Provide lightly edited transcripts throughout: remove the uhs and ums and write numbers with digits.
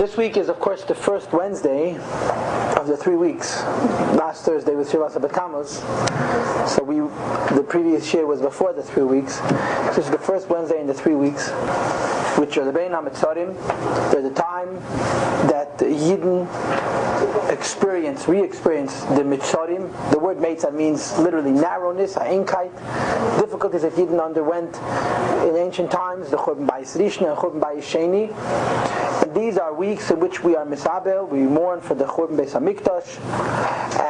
This week is, of course, the first Wednesday of the 3 weeks. Last Thursday was Shivas B'Tammuz, so the previous year was before the 3 weeks. This is the first Wednesday in the 3 weeks, which are the Bein HaMitzarim. They're the time that the Yidden re-experience the Mitzarim. The word Mitzar means literally narrowness, Einkheit, difficulties that Yidden underwent in ancient times, the Churban Bayis Rishna and Churban Bayis Sheni. And these are weeks in which we are misabel, we mourn for the Churban Beis HaMikdash,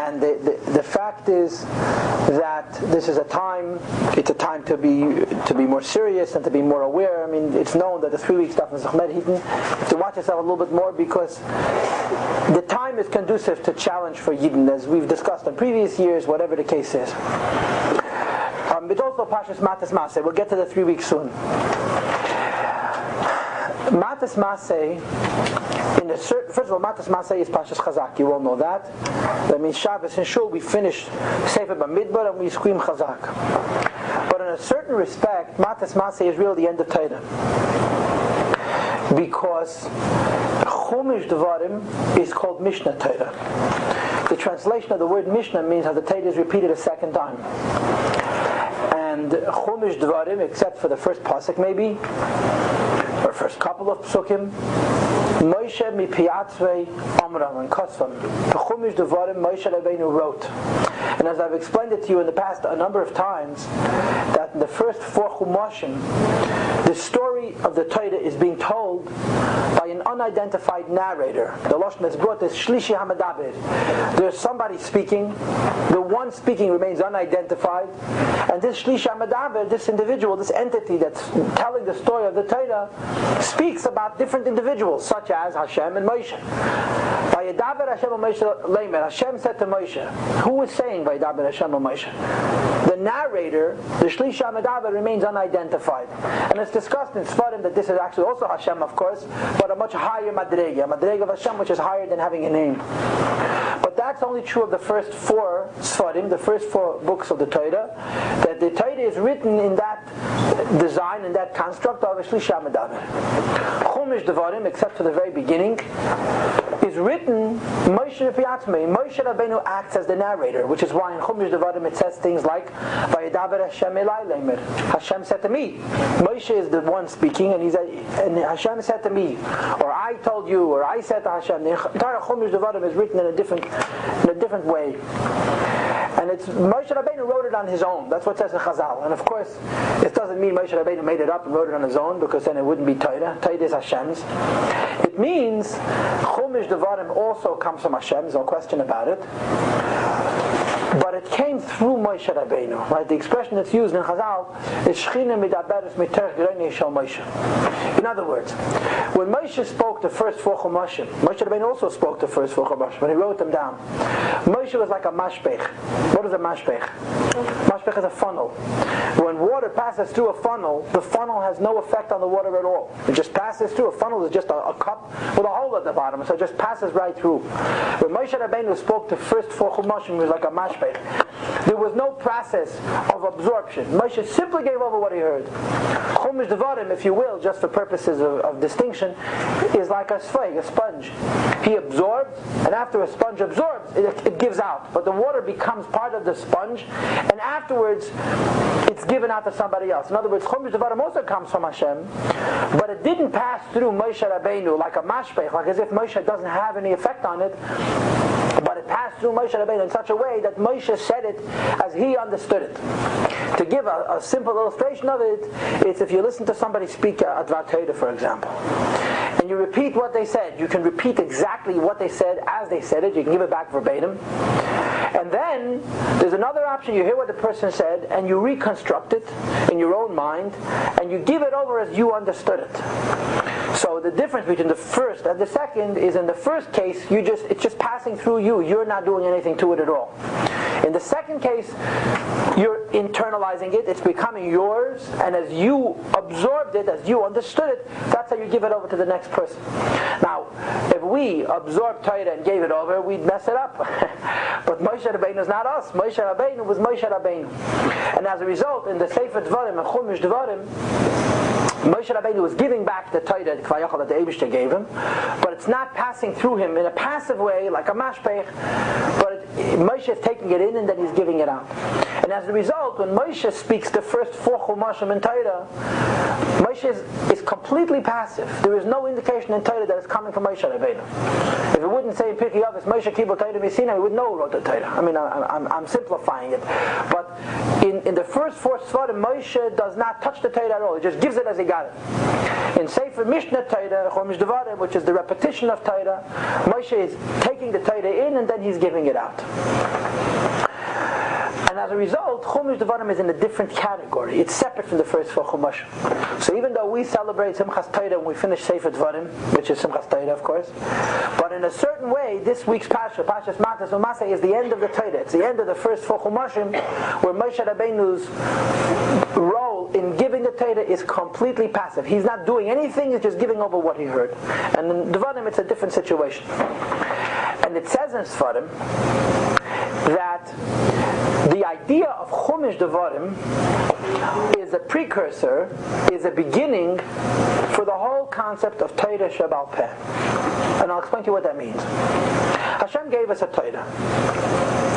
and the fact is that this is a time to be more serious and to be more aware. I mean, it's known that the 3 weeks stuff in Zachmed Hidden, you have to watch yourself a little bit more because the time is conducive to challenge for Yidden, as we've discussed in previous years, whatever the case is. But also Pashas Matos Masei. We'll get to the 3 weeks soon. Matos Masei, first of all, Matos Masei is Pashas Chazak. You all know that. That means Shabbos and Shul, we finish Sefer Bamidbar and we scream Chazak. But in a certain respect, Matos Masei is really the end of Torah, because Chumash Devarim is called Mishnah Torah. The translation of the word Mishnah means how the Torah is repeated a second time. And Chumash Devarim, except for the first pasuk maybe, or first couple of psukim, Moshe mipiatzvei amram and kosvam. The Chumash Devarim Moshe Rabbeinu wrote. And as I've explained it to you in the past a number of times, that in the first 4 Chumashim, the story of the Torah is being told by an unidentified narrator. The Lashon that's brought is Shlishi Hamadaber. There's somebody speaking, the one speaking remains unidentified, and this Shlishi Hamadaber, this individual, this entity that's telling the story of the Torah, speaks about different individuals, such as Hashem and Moshe. Vayedaber Hashem and Moshe Leimer. Hashem said to Moshe. Who is saying Vayedaber Hashem and Moshe? The narrator, the Shlishi Hamadaber, remains unidentified. And it's discussed in Sfarim that this is actually also Hashem, of course, but a much higher madrega, a madrega of Hashem which is higher than having a name. But that's only true of the first 4 Sfarim, the first 4 books of the Torah, that the Torah is written in that design, in that construct of a Shlishi Hamadaber. Chumash Devarim, except for the very beginning, is written Moshe Piatzmei. Moshe Rabbeinu acts as the narrator, which is why in Chumash Devarim it says things like Vayedaber Hashem Elai Leimer. Hashem said to me. Moshe is the one speaking, and Hashem said to me, or I told you, or I said to Hashem. The entire Chumash Devarim is written in a different way. And it's Moshe Rabbeinu wrote it on his own. That's what it says in Chazal. And of course, it doesn't mean Moshe Rabbeinu made it up and wrote it on his own, because then it wouldn't be Torah. Torah is Hashem's. It means Chumash Devarim also comes from Hashem. There's no question about it. But it came through Moshe Rabbeinu. Right? The expression that's used in Chazal is Shechina midaberes miterch greinei shel Moshe. In other words, when Moshe spoke the first 4 Chumashim, Moshe Rabbeinu also spoke the first 4 Chumashim, when he wrote them down. Moshe was like a mashpech. What is a mashpech? Mashpech is a funnel. When water passes through a funnel, the funnel has no effect on the water at all. It just passes through. A funnel is just a cup with a hole at the bottom, so it just passes right through. When Moshe Rabbeinu spoke the first 4 Chumashim, he was like a mashpech. There was no process of absorption. Moshe simply gave over what he heard. Chumash Devarim, if you will, just for purposes of distinction, is like a sphag, a sponge. He absorbs, and after a sponge absorbs, it gives out. But the water becomes part of the sponge, and afterwards, it's given out to somebody else. In other words, Chumash Devarim also comes from Hashem, but it didn't pass through Moshe Rabbeinu like a mashpech, like as if Moshe doesn't have any effect on it. But it passed through Moshe Rabbeinu in such a way that Moshe said it as he understood it. To give a simple illustration of it, it's if you listen to somebody speak a Dvar Torah, for example, and you repeat what they said. You can repeat exactly what they said as they said it. You can give it back verbatim. And then there's another option. You hear what the person said, and you reconstruct it in your own mind, and you give it over as you understood it. So the difference between the first and the second is, in the first case, it's just passing through you. You're not doing anything to it at all. In the second case, you're internalizing it. It's becoming yours, and as you absorbed it, as you understood it, that's how you give it over to the next person. Now, if we absorbed Torah and gave it over, we'd mess it up. But Moshe Rabbeinu is not us. Moshe Rabbeinu was Moshe Rabbeinu. And as a result, in the Sefer Devarim and Chumash Devarim, Moshe Rabbeinu was giving back the Torah that the Eibishter gave him, but it's not passing through him in a passive way like a mashpech, but Moshe is taking it in and then he's giving it out. And as a result, when Moshe speaks the first 4 chumrahs in Torah, Moshe is completely passive. There is no indication in Torah that it's coming from Moshe Rabbeinu. If it wouldn't say in Pirkei Avos Moshe Kibul Torah Misina, we would know who wrote the Torah. I mean, I'm simplifying it, but in the first 4 svarim, Moshe does not touch the Torah at all. He just gives it as he got it. In Sefer Mishnah Torah, Chumash Devarim, which is the repetition of Torah, Moshe is taking the Torah in and then he's giving it out. And as a result, Chumash Devarim is in a different category. It's separate from the first 4 Chumash. So even though we celebrate Simchas Torah when we finish Sefer Devarim, which is Simchas Torah, of course, but in a certain way, this week's Pasha, Pasha's Matos and Masei, is the end of the Torah. It's the end of the first 4 Chumashim, where Moshe Rabbeinu's role in giving the Torah is completely passive. He's not doing anything, he's just giving over what he heard. And in Devarim, it's a different situation. And it says in Sfarim that the idea of Chumash Devarim is a precursor, is a beginning for the whole concept of Torah Shebal Peh. And I'll explain to you what that means. Hashem gave us a Torah,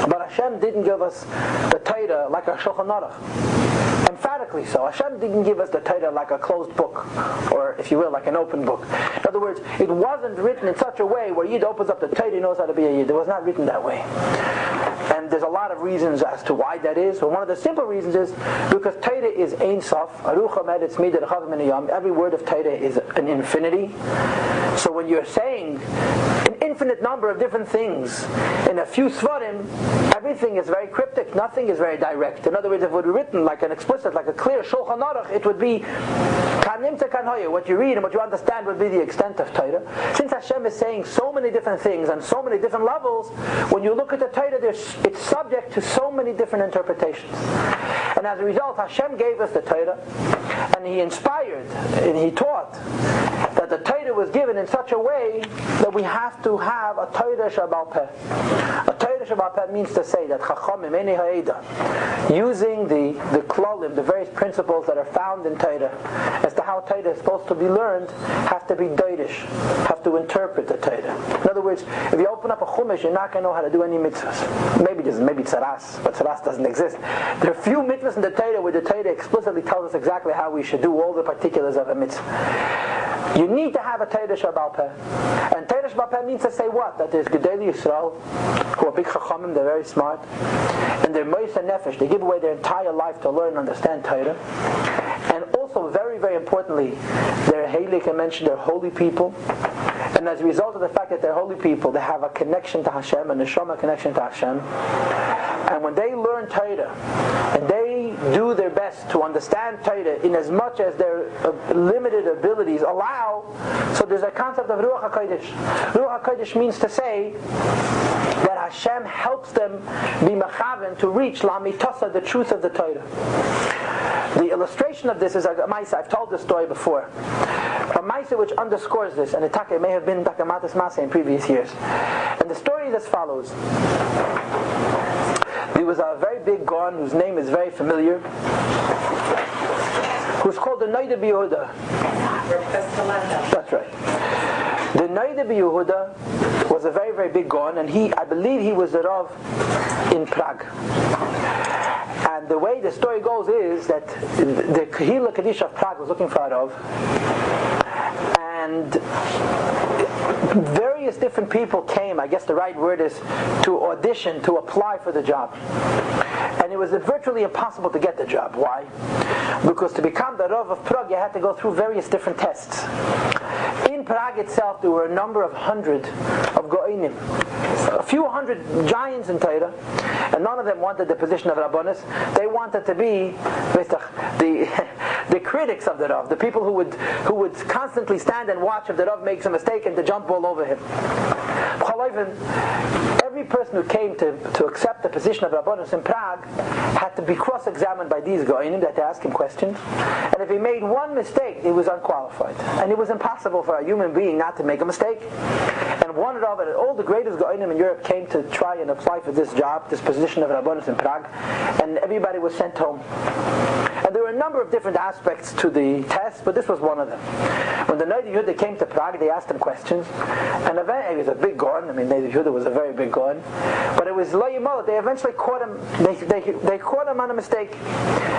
but Hashem didn't give us the Torah like a Shulchan Aruch. Emphatically so. Hashem didn't give us the Torah like a closed book, or if you will, like an open book. In other words, it wasn't written in such a way where Yid opens up the Torah, he knows how to be a Yid. It was not written that way. And there's a lot of reasons as to why that is. But one of the simple reasons is because Torah is Ein Sof, Aruch Hamed, it's Midyan, Chav Min Yom. Every word of Torah is an infinity. So when you're saying an infinite number of different things in a few svarim, everything is very cryptic, nothing is very direct. In other words, if it were written like an explicit, like a clear Shulchan Aruch, it would be Kanim to Kanhoya. What you read and what you understand would be the extent of Torah. Since Hashem is saying so many different things on so many different levels, when you look at the Torah, it's subject to so many different interpretations. And as a result, Hashem gave us the Torah, and He inspired and He taught that the Torah was given in such a way that we have to have a Torah Shebal Peh. A Torah Shebal Peh means to say that Chachamim Enei Ha'eda, using the klolim, the various principles that are found in Torah, as to how Torah is supposed to be learned, have to be doirish, have to interpret the Torah. In other words, if you open up a Chumash, you're not going to know how to do any mitzvahs. Maybe tzaras, but tzaras doesn't exist. There are few mitzvahs in the Torah where the Torah explicitly tells us exactly how we should do all the particulars of a mitzvah. You need to have a Torah Shebal Peh. And Torah Shebal Peh means to say what? That there's Gedolei Yisrael, who are big chachamim, they're very smart, and they're Moisei Nefesh, they give away their entire life to learn and understand Torah. And also, very, very importantly, they're Heilig, I mentioned, they're holy people. And as a result of the fact that they're holy people, they have a connection to Hashem, a neshama connection to Hashem. And when they learn Torah, and they do their best to understand Torah in as much as their limited abilities allow, so there's a concept of Ruach HaKodesh. Ruach HaKodesh means to say that Hashem helps them be mechaven to reach Lamitasa, the truth of the Torah. The illustration of this is a Masei. I've told this story before. A Masei which underscores this, and it may have been Matos Masei in previous years. And the story is as follows. There was a very big Gaon whose name is very familiar, who's called the Noida B'Yehuda. That's right. The Noida B'Yehuda was a very, very big Gaon, and I believe he was the Rav in Prague. And the way the story goes is that the Kahila Kaddish of Prague was looking for a Rav, and various different people came, I guess the right word is, to audition, to apply for the job. And it was virtually impossible to get the job. Why? Because to become the Rav of Prague, you had to go through various different tests. In Prague itself, there were a number of hundred of Go'inim, a few hundred giants in Torah, and none of them wanted the position of Rabbanis. They wanted to be the critics of the Rav, the people who would constantly stand and watch if the Rav makes a mistake and to jump all over him. Every person who came to accept the position of Rabbanis in Prague had to be cross-examined by these Go'inim that they asked him questions, and if he made one mistake, he was unqualified. And it was impossible for a human being not to make a mistake. And one Rav, all the greatest Go'inim in Europe came to try and apply for this job, this position of Rabbanis in Prague, and everybody was sent home. And there were a number of different aspects to the test, but this was one of them. When the Neider Yehuda came to Prague, they asked him questions, and eventually, he was a big gon. I mean, Neider Yehuda was a very big gon, but it was lo yimol. They eventually caught him. They caught him on a mistake,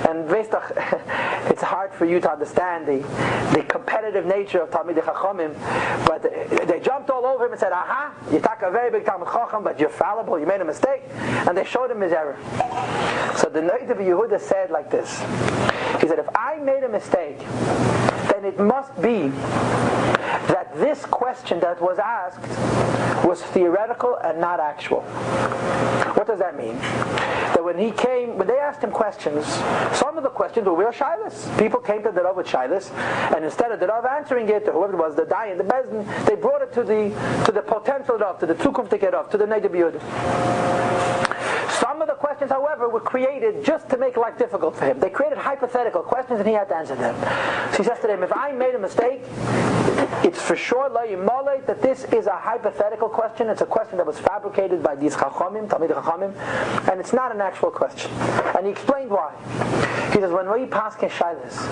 and it's hard for you to understand the competitive nature of Talmidei Chachamim, but they jumped all over him and said, "Aha, you talk a very big Talmid Chacham, but you're fallible. You made a mistake," and they showed him his error. So the Neider Yehuda said like this. He said, "If I made a mistake, then it must be that this question that was asked was theoretical and not actual." What does that mean? That when they asked him questions, some of the questions were real shilas. People came to the Rav with shilas, and instead of the Rav answering it, or whoever it was, the Dayan, the Bezdin, they brought it to the potential Rav, to the zukünftige Rav, to the Neider Yehuda. Some of the questions, however, were created just to make life difficult for him. They created hypothetical questions and he had to answer them. So he says to them, if I made a mistake, it's for sure that this is a hypothetical question. It's a question that was fabricated by these Chachamim, Talmidei Chachamim, and it's not an actual question. And he explained why. He says, when we pass Shailas,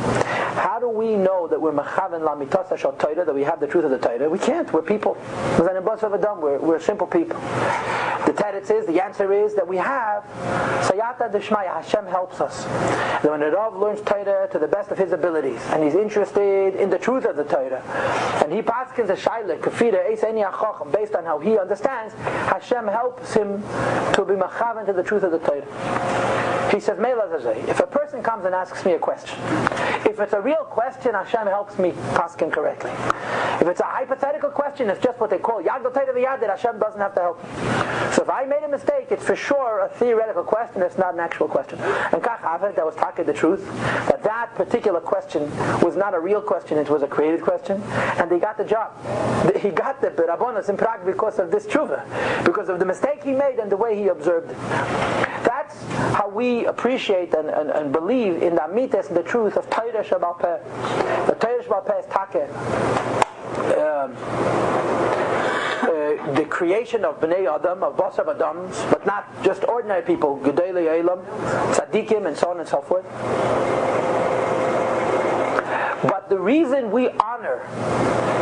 how do we know that we're mechaven lamitas hashal Torah, that we have the truth of the Torah? We can't. We're people. We're simple people. The answer is that we have Sayata Deshmaya, Hashem helps us. That when the Rav learns Torah to the best of his abilities, and he's interested in the truth of the Torah, and he paskins a shaila, kafira, eis eni achacham, based on how he understands, Hashem helps him to be machaven to the truth of the Torah. He says, if a person comes and asks me a question, if it's a real question, Hashem helps me paskin correctly. If it's a hypothetical question, it's just what they call Yad Torah v'Yad, that Hashem doesn't have to help me. So if I made a mistake, it's for sure a theoretical question, it's not an actual question. And Kach Avet, that was talking the truth, that particular question was not a real question, it was a created question, and they got the job. He got the Rabbonos in Prague because of this tshuva, because of the mistake he made and the way he observed it. That's how we appreciate and believe in the amitas and the truth of Torah Shebal Peh. The Torah Shebal Peh is takeh. The creation of Bnei Adam, of Basar Adams, but not just ordinary people, Gedolei Eilam, Tzaddikim, and so on and so forth. But the reason we honor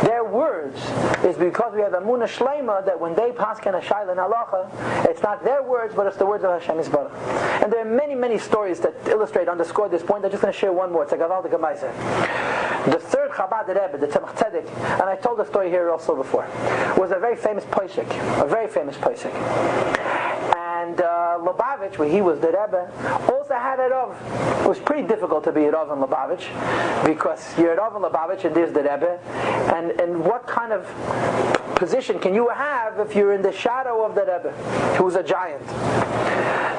their words is because we have Amunah Shleima that when they paskin a shayla and halacha, it's not their words, but it's the words of Hashem Yisbarach. And there are many, many stories that illustrate, underscore this point. I'm just going to share one more. It's a Gavaldik Maaseh. The third Chabad Rebbe, the Tzemach Tzedek, and I told the story here also before, was a very famous posek, And Lubavitch, where he was the Rebbe, also had a Rav. It was pretty difficult to be a Rav in Lubavitch, because you're a Rav in Lubavitch and there's the Rebbe, and what kind of position can you have if you're in the shadow of the Rebbe, who's a giant?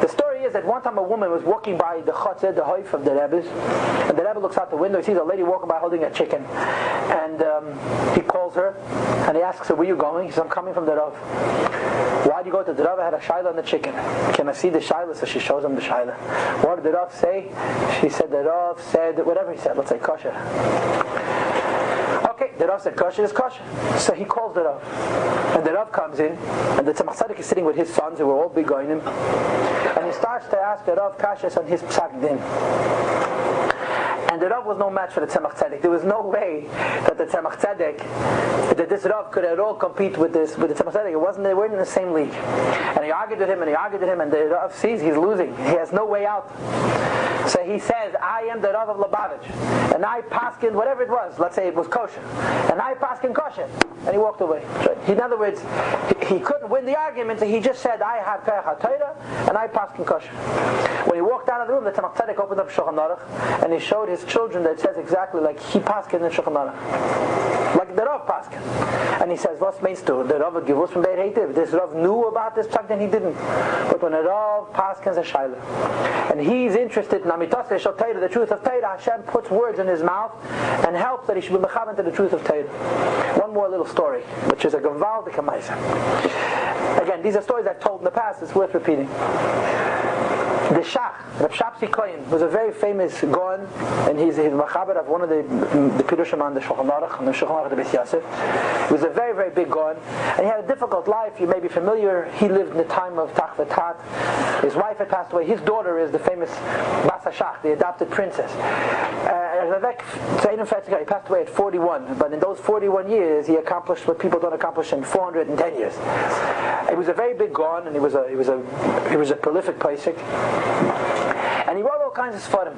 The story is that one time a woman was walking by the chutzah, the hoif of the Rebbe's, and the Rebbe looks out the window, he sees a lady walking by holding a chicken, and he calls her, and he asks her, where are you going? He says, I'm coming from the Rav. Why do you go to the Rav? I had a shayla on the chicken. Can I see the shayla? So she shows him the shayla. What did the Rav say? She said, the Rav said, whatever he said, let's say kosher. Okay, the Rav said kosher is kosher. So he calls the Rav. And the Rav comes in, and the Tzemach Tzedek is sitting with his sons, who were all big goyim, and he starts to ask the Rav kashas on his psak din. And the Rav was no match for the Tzemach Tzedek. There was no way that the Tzemach Tzedek, that this Rav could at all compete with the Tzemach Tzedek. They weren't in the same league. And he argued with him, and the Rav sees he's losing. He has no way out. So he says, I am the Rav of Lubavitch, and I paskin whatever it was. Let's say it was kosher, and I paskin kosher. And he walked away. In other words, he couldn't win the argument, so he just said, I have Perach HaTorah, and I paskin kosher. When he walked out of the room, the Tzemach Tzedek opened up Shulchan Aruch, and he showed his children that it says exactly like he paskin in Shulchan Aruch, like the Rav paskin. And he says, what means to the Rav would give us from Beit Heitiv? This Rav knew about this psak, then he didn't. But when a Rav paskins a shayla, and he's interested in Amitas Shal Torah, the truth of Torah, Hashem puts words in his mouth and helps that he should be mechaven to the truth of Torah. One more little story, which is a Gavaldik Maaseh. Again, these are stories I've told in the past, it's worth repeating. The Shach, Reb Shapsi Kohen, was a very famous Gaon, and he's Machaber of one of the Pirushim on the Shulchan Aruch, and the Shulchan Aruch, the Beis Beis Yosef. He was a very, very big Gaon, and he had a difficult life. You may be familiar. He lived in the time of Tachvatat. His wife had passed away. His daughter is the famous Bas Hashach, the adopted princess. He passed away at 41, but in those 41 years, he accomplished what people don't accomplish in 410 years. He was a very big Gaon, and he was a prolific Pesach, and he wrote all kinds of Sfarim.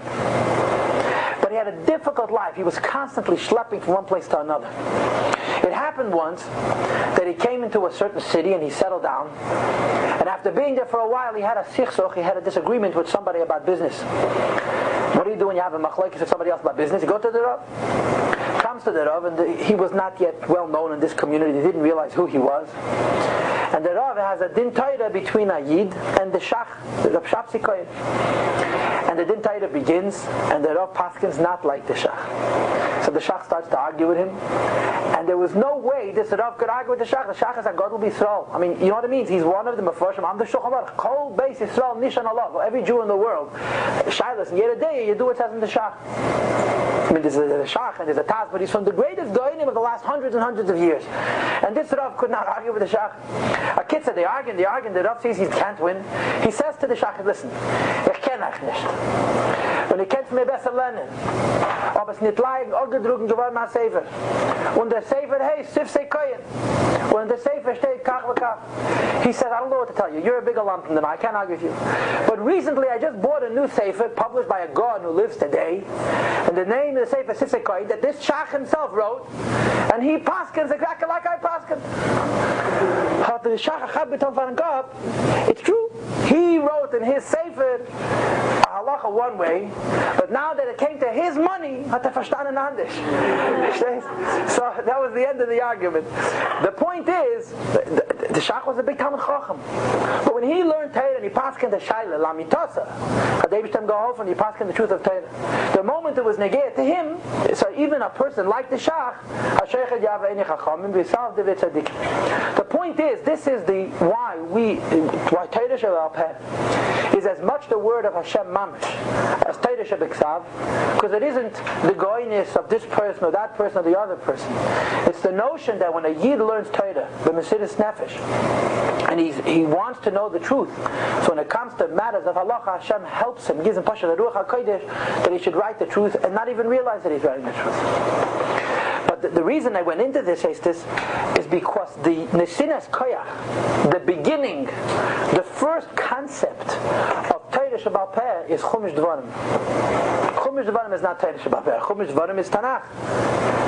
But he had a difficult life. He was constantly schlepping from one place to another. It happened once that he came into a certain city and he settled down. And after being there for a while, he had a sichsoch, he had a disagreement with somebody about business. What do you do when you have a machlokes with somebody else about business? You go to the Rav. Comes to the Rav, and he was not yet well known in this community. They didn't realize who he was. And the Rav has a din Torah between a Yid and the Shach, the Rav Shapsi Kohen. And the din Torah begins, and the Rav paskins not like the Shach. So the Shach starts to argue with him, and there was no way this Rav could argue with the Shach. The Shach is a Gadol B'Yisrael. I mean, you know what it means? He's one of the Mefarshim. I'm the Shulchan Aruch. Kol Beis Yisrael Nishan Allah. Every Jew in the world, Shilas, and yet a day you do what says in the Shach. I mean, there's a Shach and there's a Taz, but he's from the greatest Goyim of the last hundreds and hundreds of years. And this Rav could not argue with the Shach. A kid said, they argue, the Rav sees he can't win. He says to the Shach, listen, ich kenn euch nicht. Und ihr kennt mich besser lernen. Aber es nicht leicht, angedruckt geworden nach Sefer. Und der Sefer heißt, Sifsei Koyen. Und der Sefer steht, Kach v'Kach. He says, I don't know what to tell you. You're a bigger lump than I can't argue with you. But recently I just bought a new Sefer, published by a Gaon who lives today. And the name of the Sefer Sifsei Koyen, that this Shach himself wrote. And he paskins exactly like I paskin. The Shach HaChabit van Gab, it's true. He wrote in his Sefer Halacha one way, but now that it came to his money, hat verstanden anders. So that was the end of the argument. The point is, the Shach was a big Talmid Chacham, but when he learned Torah and he paskin the Shaila Lamitasa, Hadei go off and he paskin the truth of Torah. The moment it was negate to him, so even a person like the Shach, the point is, this is why Torah Sheba'al Peh is as much the word of Hashem Mamish as Torah Shebiksav, because it isn't the goyness of this person or that person or the other person. It's the notion that when a Yid learns Torah, the Mesidus Nefesh, and he wants to know the truth, so when it comes to matters of Halacha, Hashem helps him, gives him Pasha the Ruach HaKodesh, that he should write the truth and not even realize that he's writing the truth. But the reason I went into this is because the Nesinas Koyach, the beginning, the first concept of Torah Sheba'al Peh is Chumash Devarim. Chumash Devarim is not Torah Sheba'al Peh. Chumash Devarim is Tanakh.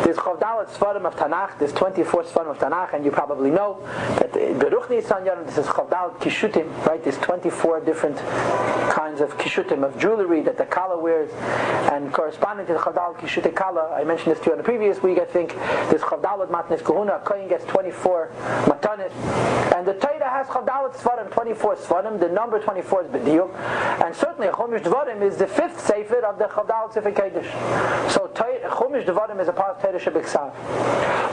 There's Chavdalat Sfarim of Tanakh, there's 24 Sfarim of Tanakh, and you probably know that Beruch Nisan Yarim, this is Chavdalat Kishutim, right? There's 24 different kinds of Kishutim, of jewelry that the Kala wears, and corresponding to the Chavdalat Kishutim Kala, I mentioned this to you in the previous week, I think, there's Chavdalat Matnes Kahuna, a Kohen gets 24 Matanis, and the Torah has Chavdalat Sfarim, 24 Sfarim, the number 24 is B'diuk, and certainly Chumash Devarim is the fifth Sefer of the Chavdalat Sefer Kodesh. So Chumash Devarim is a part of Torah Shebiksav.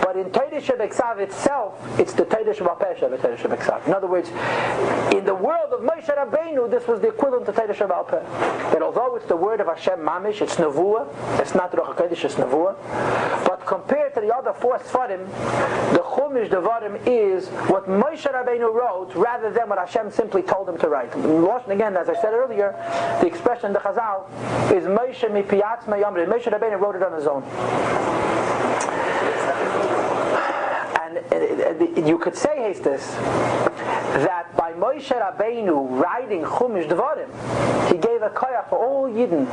But in Torah Shebiksav itself, it's the Torah Sheba'al Peh of Torah Shebiksav. In other words, in the world of Moshe Rabbeinu, this was the equivalent to Torah Sheba'al Peh. That although it's the word of Hashem Mamish, it's Nevuah, it's not Ruach HaKodesh, it's Nevuah. But compared to the other four Sfarim, the Chumash Devarim is what Moshe Rabbeinu wrote rather than what Hashem simply told him to write. Again, as I said earlier, the expression, the Chazal, is Moshe mi piyatz ma'yamri. Moshe Rabbeinu wrote it on his own. And you could say, Hastis, that by Moshe Rabbeinu writing Chumash Devarim, he gave a koyach for all Yidden,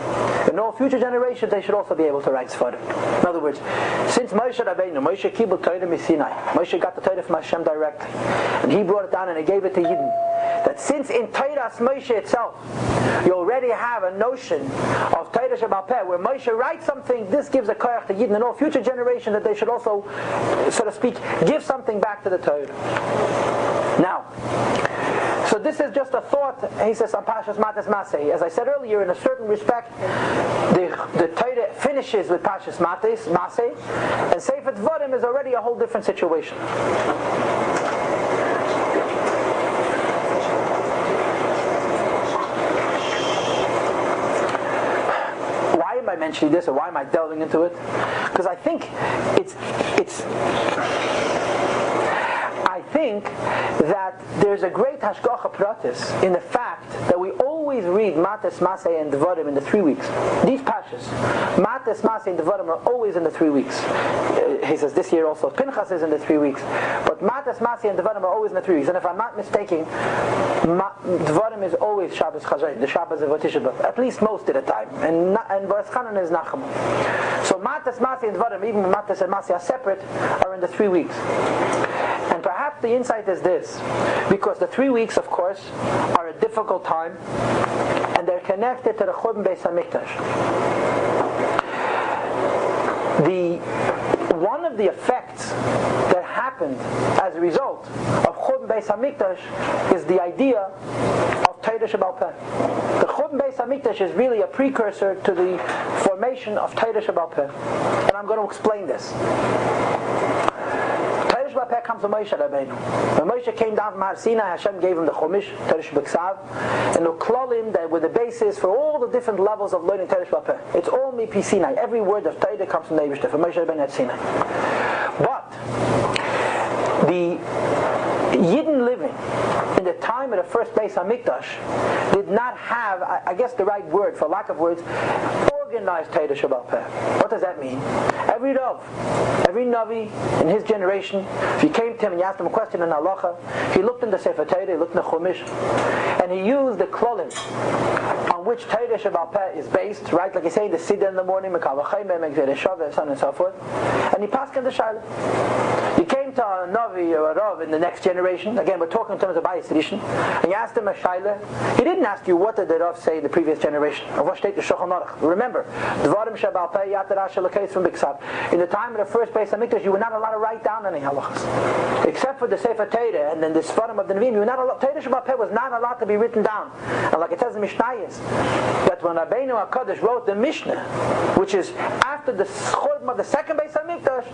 and all future generations, they should also be able to write Sfarim. In other words, since Moshe Rabbeinu, Moshe Kibul Torah Misinai, Moshe got the Torah from Hashem directly, and he brought it down and he gave it to Yidden, that since in Torah Moshe itself, you already have a notion of Torah Sheba'al Peh, where Moshe writes something, this gives a koyach to Yidden and all future generations that they should also, so to speak, give something back to the Torah. Now, so this is just a thought, he says, on Pashas Matos Masei. As I said earlier, in a certain respect, the Torah finishes with Pashas Matos Masei, and Sefer Devarim is already a whole different situation. mentioning this, or why am I delving into it? Because I think I think that there's a great hashgacha pratis in the fact that we always read Matos, Masei, and Devarim in the 3 weeks. These pashas, Matos, Masei, and Devarim are always in the 3 weeks. He says this year also Pinchas is in the 3 weeks, but Matos, Masei, and Devarim are always in the 3 weeks. And if I'm not mistaken, Devarim is always Shabbos Chazayim, the Shabbos of Tisha B'Av, at least most of the time, and Baras Chanan is Nacham. So Matos, Masei, and Devarim, even when Matos and Masei are separate, are in the 3 weeks. And perhaps the insight is this, because the 3 weeks, of course, are a difficult time, and they're connected to the Churban Beis HaMikdash. One of the effects that happened as a result of Churban Beis HaMikdash is the idea of Torah Sheba'al Peh. The Churban Beis HaMikdash is really a precursor to the formation of Torah Sheba'al Peh. And I'm going to explain this. Torah Sheba'al Peh comes from Moshe Rabbeinu. When Moshe came down from Har Sinai, Hashem gave him the Chumash, Torah Sheba'al and the Klolim that were the basis for all the different levels of learning Torah Sheba'al Peh. It's all Mipi Sinai. Every word of Torah comes from the Eibishter, from Moshe Rabbeinu at Sinai. But the Yidden living in the time of the first Beis HaMikdash did not have, I guess the right word, for lack of words, organized Torah Sheba'al Peh. What does that mean? Every Rav, every Navi in his generation, if you came to him and you asked him a question in Halacha, he looked in the Sefer Torah, he looked in the Chumash, and he used the klolim on which Torah Sheba'al Peh is based, right? Like you say, the Siddur in the morning, Mekal V'Chaimeh, Megzeh Shaveh, so on and so forth, and he passed in the Shaila. You came to a Navi or a Rav in the next generation, again we're talking in terms of Bayis Rishon, and you asked him a Shaila, he didn't ask you what did the Rav say in the previous generation, or what state the Shulchan Aruch. Remember, Devarim Sheba'al Peh Yatara Shalakais from Biksav. In the time of the first Beis HaMikdash, you were not allowed to write down any halachas, except for the Sefer Torah and then the Sfarim of the Nevi'im. You were not allowed. Torah Sheba'al Peh was not allowed to be written down. And like it says in Mishnayos, that when Rabbeinu HaKadosh wrote the Mishnah, which is after the Churban of the second Beis HaMikdash,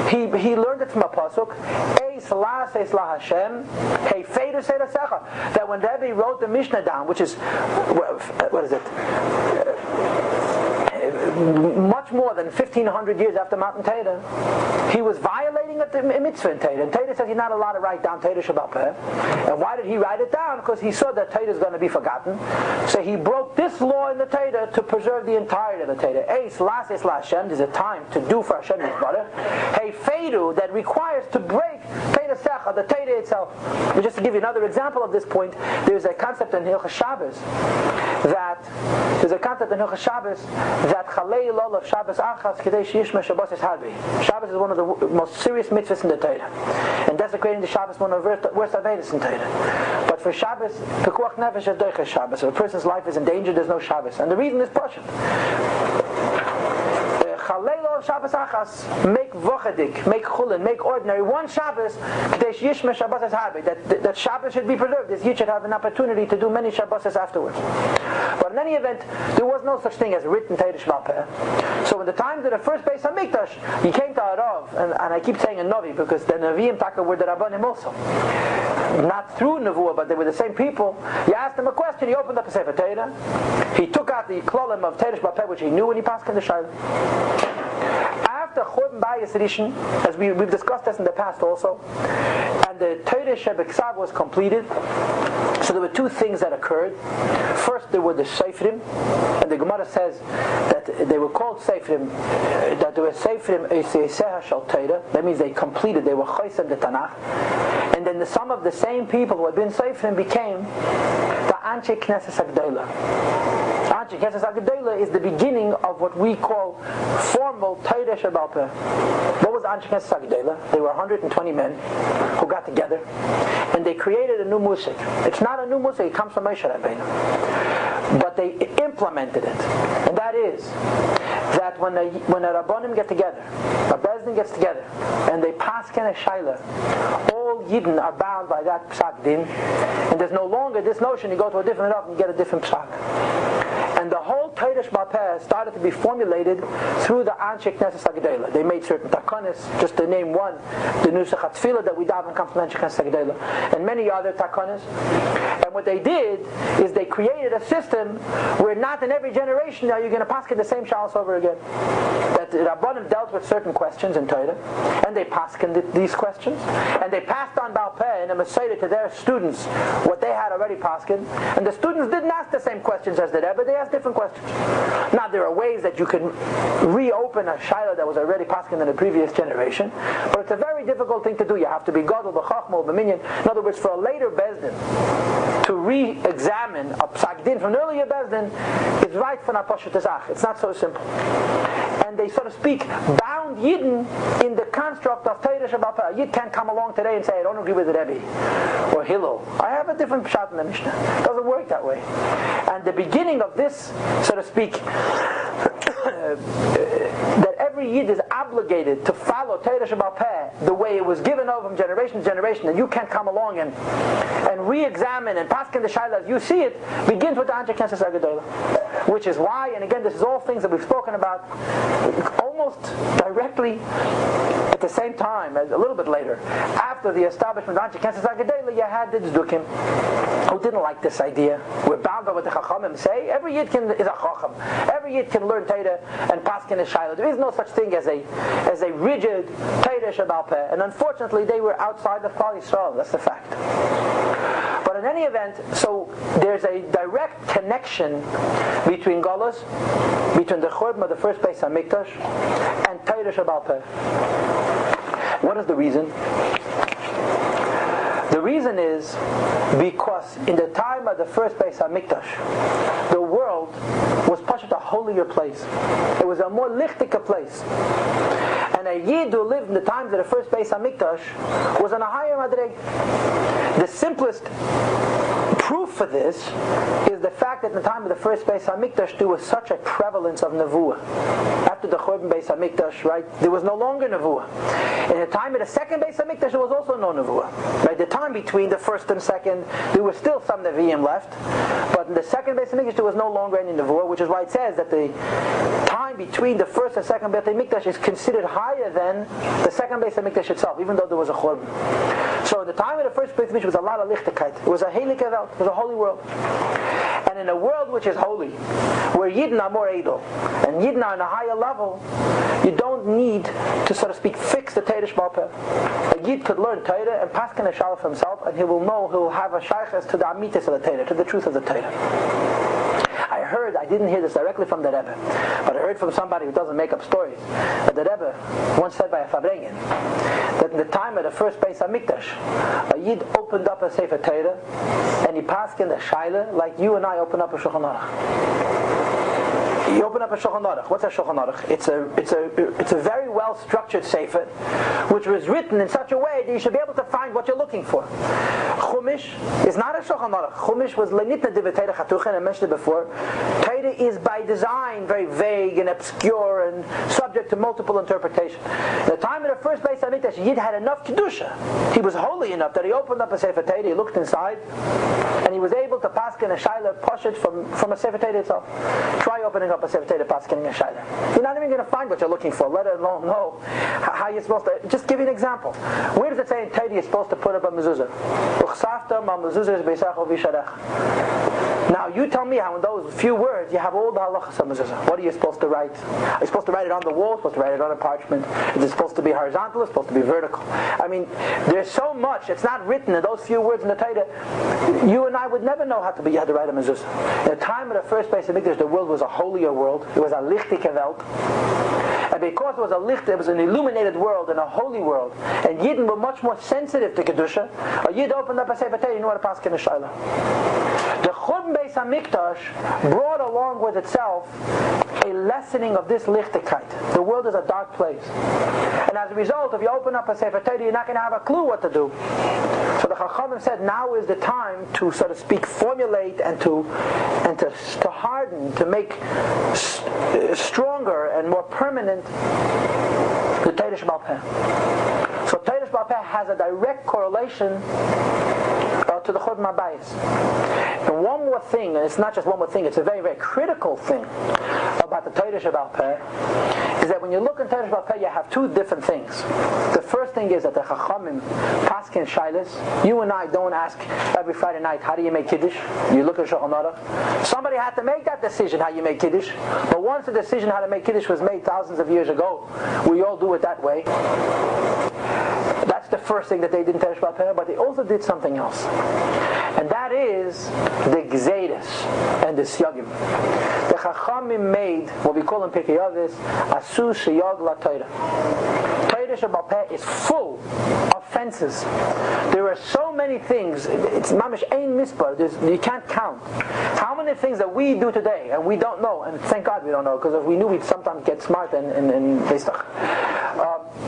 he learned it from a pasuk, Eis la seis la Hashem, Hey Feidu Seir Secha. That when Rebbe wrote the Mishnah down, which is what is it? Much more than 1,500 years after Matan Torah, he was violating a mitzvah in Torah. And Torah says he's not allowed to write down Torah Sheba'al Peh. And why did he write it down? Because he saw that Torah is going to be forgotten. So he broke this law in the Torah to preserve the entirety of the Torah. Eis Lasis La Hashem, there's a time to do for Hashem Yisbarach. Hey Feidu, that requires to break Torah Secha, the Torah itself. And just to give you another example of this point, there's a concept in Hilchos Shabbos that Chalei Lol of Shabbos Achas Kedei Shishma Shabbos is Harbi. Shabbos is one of the most serious mitzvahs in the Torah, and desecrating the Shabbos is one of the worst avedas in Torah. But for Shabbos, Pekuach Nefesh is Doiches Shabbos. If a person's life is in danger, there's no Shabbos, and the reason is Pashut. Chalei Lol of Shabbos Achas, make vochadik, make chulin, make ordinary one Shabbos. Kedei Shishma Shabbos is Harbi. That Shabbos should be preserved. This Yid should have an opportunity to do many Shabbos afterwards. But in any event, there was no such thing as written Torah Sheba'al Peh. So in the times of the first Beis HaMikdash, he came to a Rav, and I keep saying a Navi because the Naviim Taka were the Rabbanim also. Not through Nevuah, but they were the same people. You asked him a question, he opened up a Sefer Torah, he took out the klolim of Torah Sheba'al Peh, which he knew when he passed in the Shaila. After Churban Bayis Rishon, as we've discussed this in the past also, and the Torah Sheba'al was completed, so there were two things that occurred. First, there were the Seifrim, and the Gemara says that they were called Seifrim, that they were Seifrim Eiseha Shal Torah. That means they completed, they were Chosem the Tanakh. And then some of the same people who had been Seifrim became the Anshe Knesset HaGedolah. Anshe Knesset HaGedolah is the beginning of what we call formal Torah Sheba'al Peh. What was Anshe Knesset HaGedolah? They were 120 men who got together and they created a new musik. It's not a new musik, it comes from Moshe Rabbeinu. But they implemented it. And that is that when a Rabbanim get together, a Bezdin gets together, and they pass a Shaila, all Yidden are bound by that psak din, and there's no longer this notion you go to a different Rav and you get a different psak. And the whole Torah Sheba'al Peh started to be formulated through the Anshe Knesset HaGedolah. They made certain takonis, just to name one, the Nusach HaTfilah that we daven comes from Anshe Knesset HaGedolah, and many other takonis. And what they did is they created a system where not in every generation are you going to paskin the same shalos over again. That the Rabbanim dealt with certain questions in Torah, and they paskined these questions, and they passed on Baal Peh and a Masei to their students what they had already paskined, and the students didn't ask the same questions as the Rebbe, they asked different questions. Now there are ways that you can reopen a shaila that was already paskined in the previous generation, but it's a very difficult thing to do. You have to be gadol b'chachma b'minyan. In other words, for a later bezdin to re-examine a psak din from an earlier bezdin is right for napashat azach. It's not so simple. And they, so to speak, bound Yidden in the construct of Torah Sheba'al Peh. Yid can't come along today and say, I don't agree with the Rebbe or Hillel. I have a different pshat in the Mishnah. It doesn't work that way. And the beginning of this, so to speak, that every Yid is obligated to follow Torah Sheba'al Peh the way it was given over from generation to generation, and you can't come along and re-examine and paskin the shaila as you see it, begins with the Anshe Knesset HaGedolah. Which is why, and again, this is all things that we've spoken about almost directly at the same time, as a little bit later, after the establishment of Anshe Knesset HaGedolah, you had the Tzdukim who didn't like this idea. We're bound by what the Chachamim say. Every Yid is a Chacham. Every Yid can learn Torah and paskin a shaila. There is no such thing as a rigid Torah Sheba'al Peh, and unfortunately they were outside of Klal Yisrael. That's the fact. But in any event, so there's a direct connection between Galus, between the Churban of the first Beis HaMikdash, and Torah Sheba'al Peh. What is the reason? The reason is because in the time of the first Beis HaMikdash, the world was a holier place. It was a more lichtige place. And a Yid who lived in the times of the first Beis HaMikdash was on a higher madreg. The simplest proof for this is the fact that in the time of the first Beis HaMikdash there was such a prevalence of nevuah. After the Churban Beis HaMikdash, right, there was no longer nevuah. In the time of the second Beis HaMikdash there was also no nevuah. Right, the time between the first and second there was still some neviim left, but in the second Beis HaMikdash there was no longer any nevuah, which is why it says that the time between the first and second Beis HaMikdash is considered higher than the second Beis HaMikdash itself, even though there was a Churban. So in the time of the first Beis HaMikdash was a lot of lichtigkeit. It was a heilige welt. It was a holy world. And in a world which is holy, where Yidden are more edel, and Yidden are on a higher level, you don't need to, so to speak, fix the Torah Sheba'al Peh. A Yid could learn Torah and paskin a shalah for himself, and he will know, he will have a shaykhs to the amitis of the Torah, to the truth of the Torah. I didn't hear this directly from the Rebbe, but I heard from somebody who doesn't make up stories, that the Rebbe once said by a Fabrengen, that in the time of the first Beis HaMikdash, a Yid opened up a Sefer Torah, and he paskined a shaila like you and I open up a Shulchan Aruch. You open up a Shulchan Aruch. What's a Shulchan Aruch? It's a very well structured sefer, which was written in such a way that you should be able to find what you're looking for. Chumash is not a Shulchan Aruch. Chumash was lenitna divrei chatuchen. I mentioned it before. Torah is by design very vague and obscure and subject to multiple interpretation. In the time of the first Beis HaMikdash, Yid had enough kedusha. He was holy enough that he opened up a sefer Torah. He looked inside, and he was able to paskin a shaila poshut from a sefer Torah itself. Try opening up a sefer Torah paskening a shaila. You're not even going to find what you're looking for, let alone know how you're supposed to. Just give you an example. Where does it say in Torah you're supposed to put up a mezuzah? Now you tell me how in those few words you have all the halachas of mezuzah. What are you supposed to write? Are you supposed to write it on the wall? Supposed to write it on a parchment? Is it supposed to be horizontal? Is it supposed to be vertical? I mean, there's so much. It's not written in those few words in the Torah. You and I would never know how to write a mezuzah. In the time of the first Beis HaMikdash, the world was a holier world. It was a lichtige welt. And because it was it was an illuminated world and a holy world, and Yidden were much more sensitive to Kedusha, a Yid opened up a Sefer Torah, you know what a paskin a shaila. The Churban Beis HaMikdash brought along with itself a lessening of this lichtigkeit. The world is a dark place. And as a result, if you open up a Sefer Torah, you're not going to have a clue what to do. So the Chachamim said, now is the time to, so to speak, formulate and to harden, to make stronger and more permanent the Torah Sheba'al Peh. So Torah Sheba'al Peh has a direct correlation, a to the Churban Habayis. And one more thing, and it's not just one more thing, it's a very, very critical thing about the Torah Sheba'al Peh, is that when you look in Torah Sheba'al Peh, you have two different things. The first thing is that the Chachamim, Paskin Shailas, you and I don't ask every Friday night, how do you make Kiddush? You look at Shulchan Aruch. Somebody had to make that decision, how you make Kiddush. But once the decision how to make Kiddush was made thousands of years ago, we all do it that way. That's the first thing that they did in Torah Sheba'al Peh, but they also did something else. And that is the Gzeiros and the Siyagim. The Chachamim made what we call in Pirkei Avos Asu Siyag La Torah. Torah Sheba'al Peh is full of fences. There are so many things. It's mamish ein mispar. You can't count how many things that we do today and we don't know. And thank God we don't know, because if we knew, we'd sometimes get smart and Pesach.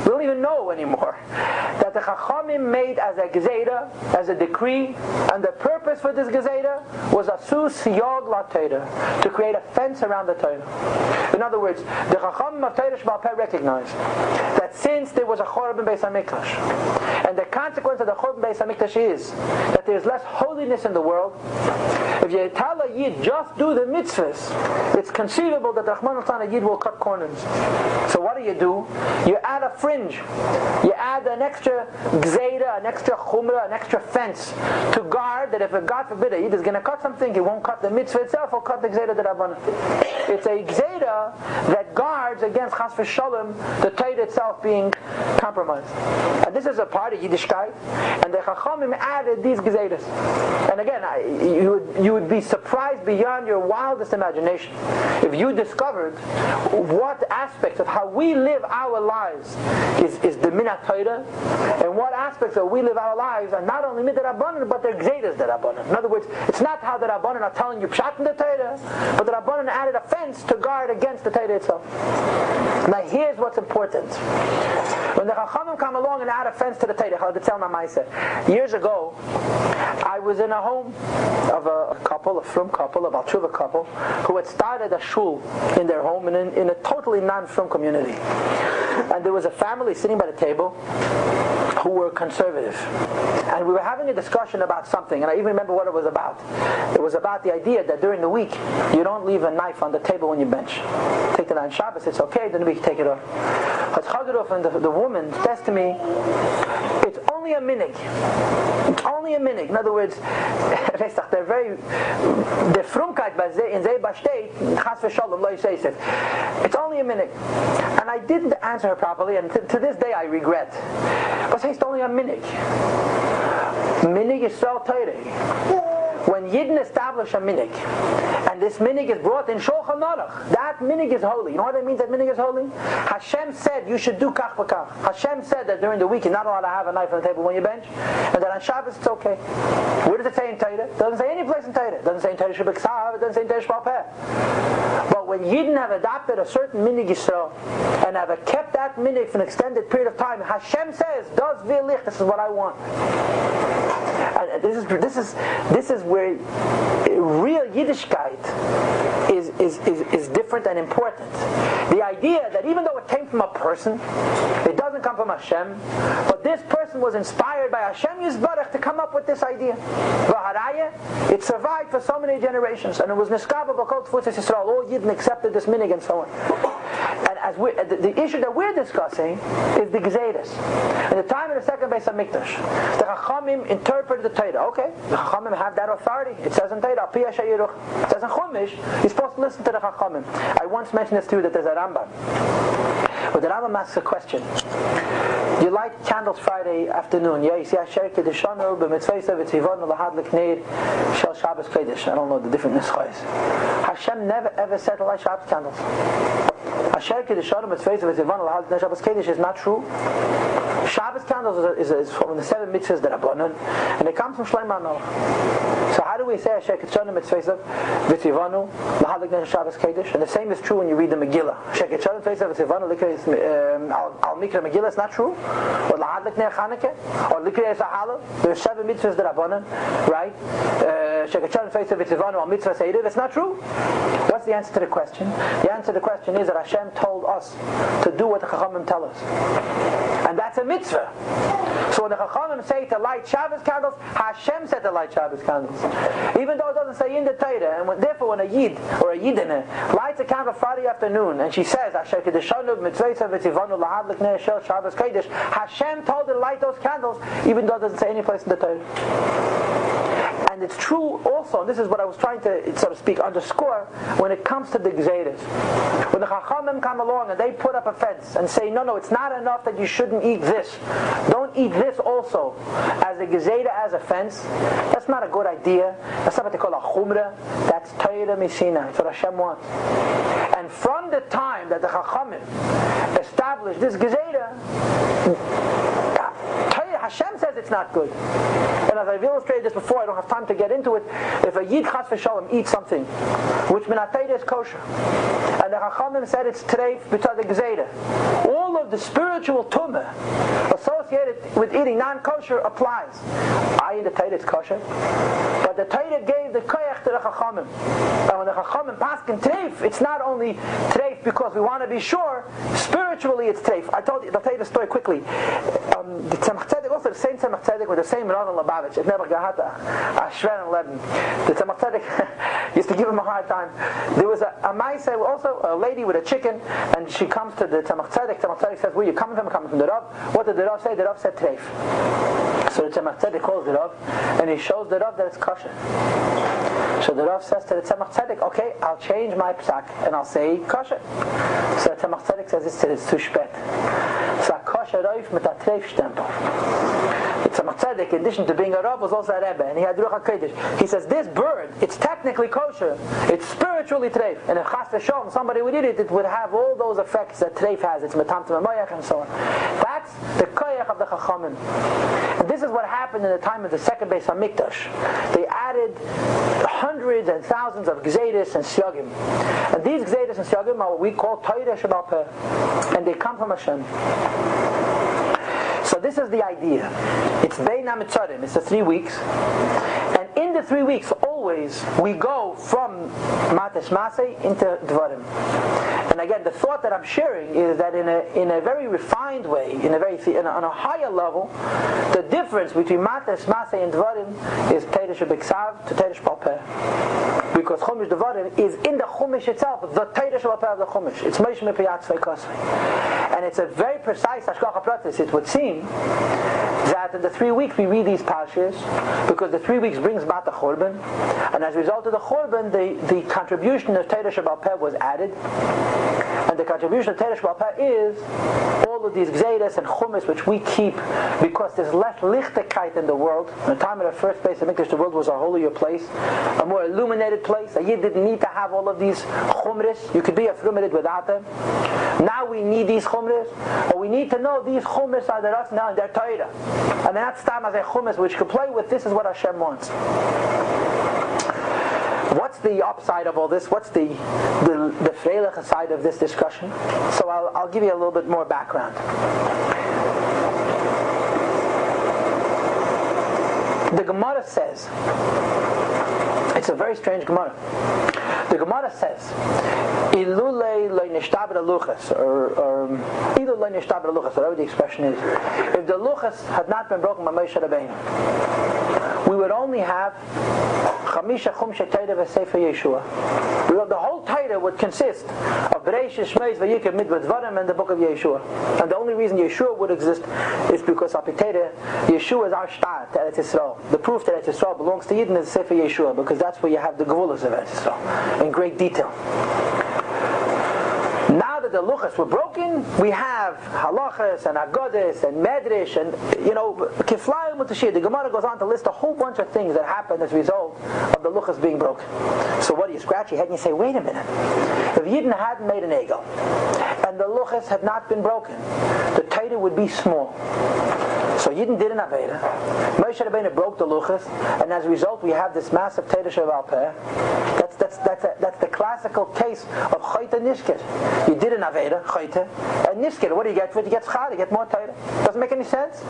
We don't even know anymore that the Chachamim made as a Gezeira, as a decree, and the purpose for this Gezeira was Asu Siyag La Torah, to create a fence around the Torah. In other words, the Chachamim of Torah Sheba'al Peh recognized that since there was a Churban Beis HaMikdash, and the consequence of the Churban Beis HaMikdash is that there is less holiness in the world, if you tell a Yid just do the mitzvahs, it's conceivable that the Rahman al-Tan Yid will cut corners. So what do? You add a fringe, you add an extra gzeira, an extra chumrah, an extra fence to guard that if God forbid a Yid is going to cut something, he won't cut the mitzvah itself or cut the gzeira that Rabbanan. It's a gzeira that guards against chas v'shalom, the Torah itself being compromised. And this is a part of Yiddishkeit, and the Chachamim added these gezeiras. And again, you would be surprised beyond your wildest imagination if you discovered what aspects of how we live our lives is the minat Torah, and what aspects of we live our lives are not only midat Rabbanan, but they're gzeiras the Rabbanan. In other words, it's not how the Rabbanan are telling you pshat in the Torah, but the Rabbanan added a fence to guard against the Torah itself. Now here's what's important. When the Chachamim come along and add a fence to the Torah, years ago, I was in a home of a couple, a frum couple, a Balchuva couple, who had started a shul in their home in a totally non-frum community. And there was a family sitting by the table who were conservative. And we were having a discussion about something, and I even remember what it was about. It was about the idea that during the week, you don't leave a knife on the table when you bench. Take it on Shabbos, it's okay, then we can take it off. But Chagadov and the woman says to me, it's only a minig. It's only a minig. In other words, they're very, the frumkeit in Zeh Bashtet, chas v'shalom, lo yisesef. It's only a minig. And I didn't answer her properly, and to this day I regret. But it's only a minig. Minig is so Torah. When Yidden establish a minig, and this minig is brought in Shulchan Aruch, that minig is holy. You know what that means, that minig is holy? Hashem said you should do kach v'kach. Hashem said that during the week you're not allowed to have a knife on the table when you bench, and that on Shabbos it's okay. Where does it say in Torah? It doesn't say any place in Torah. It doesn't say in Torah Shebeksav, it doesn't say in Torah Sheba'al Peh. But when Yidden have adopted a certain minig Yisrael, and have kept that minig for an extended period of time, Hashem says, "Das v'lich, this is what I want." And this is where real Yiddishkeit is different and important. The idea that even though it came from a person, it doesn't come from Hashem, but this person was inspired by Hashem Yisbarach to come up with this idea. V'haraya, it survived for so many generations, and it was niskava b'kol tfutzas Yisrael. All Yidden accepted this minig and so on. And as the issue that we're discussing is the Gezeiros. In the time of the second Beis HaMikdash, the Chachamim interpreted the Torah. Okay, the Chachamim have that authority. It says in Torah, it says in Chumash, you're supposed to listen to the Chachamim. I once mentioned this to you, that there's a Rambam. But the Rambam asks a question. You light candles Friday afternoon. Yeah, you see Asher Kedishanu b'mitzvaysa v'tzivonu lahad l'kneir shel Shabbos Kodesh. I don't know the different nischayos. Hashem never ever said to light Shabbos candles. Asher Kedishanu b'mitzvaysa v'tzivonu lahad l'kneir Shabbos Kodesh is not true. Shabbos candles is from the 7 mitzvahs that are Rabbanan, and it comes from Shlomo HaMelech. So how do we say Asher Kedishanu b'mitzvaysa v'tzivonu lahad l'kneir Shabbos Kodesh? And the same is true when you read the Megillah. Asher Kedishanu b'mitzvaysa v'tzivonu al Mikra Megillah is not true. Or Lahad L'Knei Chanukah, or L'Kriyas HaHalel. There are 7 mitzvahs that are Rabbanan, right? That's not true. What's the answer to the question? The answer to the question is that Hashem told us to do what the Chachamim tell us. And that's a mitzvah. So when the Chachamim say to light Shabbos candles, Hashem said to light Shabbos candles. Even though it doesn't say in the Torah, and therefore when a Yid or a Yidinah lights a candle Friday afternoon and she says, Hashem told her to light those candles, even though it doesn't say any place in the Torah. And it's true also, and this is what I was trying to, so to speak, underscore, when it comes to the Gzeiros. When the Chachamim come along and they put up a fence and say, no, it's not enough that you shouldn't eat this. Don't eat this also as a Gezeira, as a fence. That's not a good idea. That's not what they call a chumrah. That's Torah Misina. It's what Hashem wants. And from the time that the Chachamim established this Gezeira, Hashem says it's not good. And as I've illustrated this before, I don't have time to get into it. If a Yid Chas v'Shalom eats something which minatayda is kosher, and the Chachamim said it's treif b'tzad the Gezeira, all of the spiritual tumah associated with eating non-kosher applies. In the Torah it's kosher, but the Torah gave the koyach to the Chachamim. And when the Chachamim paskin treif, it's not only treif because we want to be sure, spiritually it's treif. I'll tell you the story quickly. The Tzemach Tzedek, also the same Tzemach Tzedek with the same Rav and Lubavitch, it never got Ashren and Leben. The Tzemach Tzedek used to give him a hard time. There was a Masei, also a lady with a chicken, and she comes to the Tzemach Tzedek. Tzemach Tzedek says, where are you coming from? I'm coming from the Rav. What did the Rav say? The Rav said treif. So the Tzemach Tzedek calls the Rav, and he shows the Rav that it's kosher. So the Rav says to the Tzemach Tzedek, okay, I'll change my psak and I'll say kosher. So the Tzemach Tzedek says it's too spät. So kosher Rav mit a treif stempel. The Tzemach Tzedek, in addition to being a Rav, was also a Rebbe, and he had Ruach HaKodesh. He says, this bird, it's technically kosher, it's spiritually treif, and if Chas v'Shalom, somebody would eat it, it would have all those effects that treif has. It's metam to memoyach and so on. That's the koyach of the Chachamim. And this is what happened in the time of the second Beis HaMikdash. They added hundreds and thousands of gzeiros and syagim. And these gzeiros and syagim are what we call Torah Sheba'al Peh, and they come from Hashem. So this is the idea. It's Bein HaMitzarim. It's the 3 weeks. And in the 3 weeks, always, we go from Matos Masei into Devarim. And again, the thought that I'm sharing is that in a very refined way, on a higher level, the difference between Matos Masei and Devarim is Torah Shebiksav to Torah Sheba'al Peh. Because Chumash Devarim is in the Chumash itself, the Torah Sheba'al Peh of the Chumash. It's Moshe Mepiyat Tzvei Kosvei. And it's a very precise hashgacha pratis. It would seem that in the 3 weeks we read these parshas because the 3 weeks brings back the Churban, and as a result of the Churban, the contribution of Torah Sheba'al Peh was added, and the contribution of Torah Sheba'al Peh is all of these gzeiros and chumas which we keep because there's less lichtigkeit in the world. In the time of the first Beis HaMikdash, the world was a holier place, a more illuminated place. A Yid didn't need to have all of these chumrahs. You could be a frumited without them. Now we need these chumrahs, or we need to know these chumrahs are the us now in their Torah, and they're not stam as a chumas which could play with. This is what Hashem wants. What's the upside of all this? What's the freiliche side of this discussion? So I'll give you a little bit more background. The Gemara says, it's a very strange Gemara. The Gemara says, Ilulei lo nishtabed aluchas, or Ilu lo nishtabed aluchas, whatever the expression is. If the luchas had not been broken by Moshe Rabbeinu, we would only have Chamisha Chumshe Torah v'Sefer Yeshua. The whole Torah would consist of Bereishis, Shmos, Vayikra, Midbar, Devarim, and the book of Yeshua. And the only reason Yeshua would exist is because Torah, Yeshua is our star to Eretz Yisrael. The proof that Eretz Yisrael belongs to Yidden is Sefer Yeshua, because that's where you have the Gevulas of Eretz Yisrael in great detail. Now that the luchas were broken, we have halachas and agodas and medrash and kiflayim utashir. The Gemara goes on to list a whole bunch of things that happened as a result of the luchas being broken. So what do you scratch your head and you say, wait a minute, if Yidden hadn't made an egel and the luchas had not been broken, the Torah would be small. So Yidden did an Aveda. Moshe Rabbeinu broke the luchas, and as a result we have this massive Torah Sheba'al Peh. That's That's the classical case of chayta nishket. You did an aveda chayta and nishket. What do you get for it? You get schar. You get more Torah. Doesn't make any sense.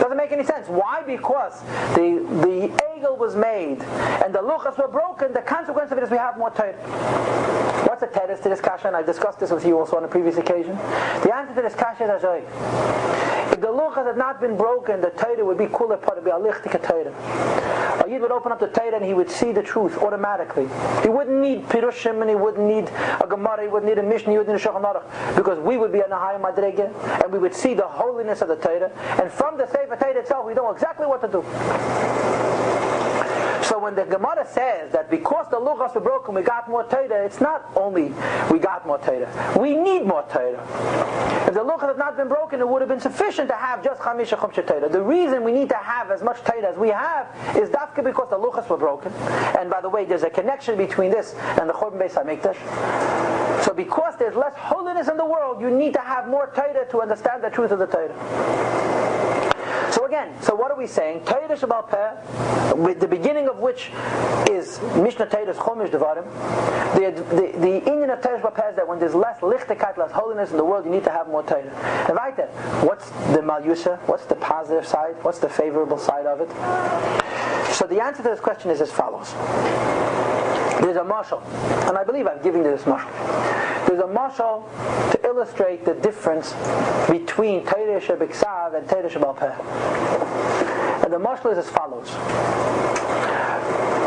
Doesn't make any sense. Why? Because the egel was made and the luchas were broken. The consequence of it is we have more Torah. What's the teretz to this kasha? And I discussed this with you also on a previous occasion. The answer to this kasha is Azoi. If the luchas had not been broken, the Torah would be cooler part of the alichtika Torah. A Yid would open up the Torah and he would see the truth automatically. He wouldn't need pirushim and he wouldn't need a gemara, he wouldn't need a mishnah, he wouldn't need a shulchan aruch, because we would be on a high madrege and we would see the holiness of the Torah, and from the Sefer Torah itself we know exactly what to do. So when the Gemara says that because the luchos were broken we got more Torah, it's not only we got more Torah, we need more Torah. If the luchos had not been broken, it would have been sufficient to have just chamisha chumshe Torah. The reason we need to have as much Torah as we have is dafka because the luchos were broken. And by the way, there's a connection between this and the Churban Beis HaMikdash. So because there's less holiness in the world, you need to have more Torah to understand the truth of the Torah. So again, so what are we saying? Torah Shabbal Peh, with the beginning of which is Mishnah Torah's Chumash Devarim. The Indian of Torah Shabbal Peh is that when there's less lichtigkeit, less holiness in the world, you need to have more Torah. And right there, what's the malyusa? What's the positive side? What's the favorable side of it? So the answer to this question is as follows. There's a mashal, and I believe I'm giving you this mashal. There's a mashal to illustrate the difference between Torah Shebiksav and Torah Shabbal Peh. And the mashal is as follows.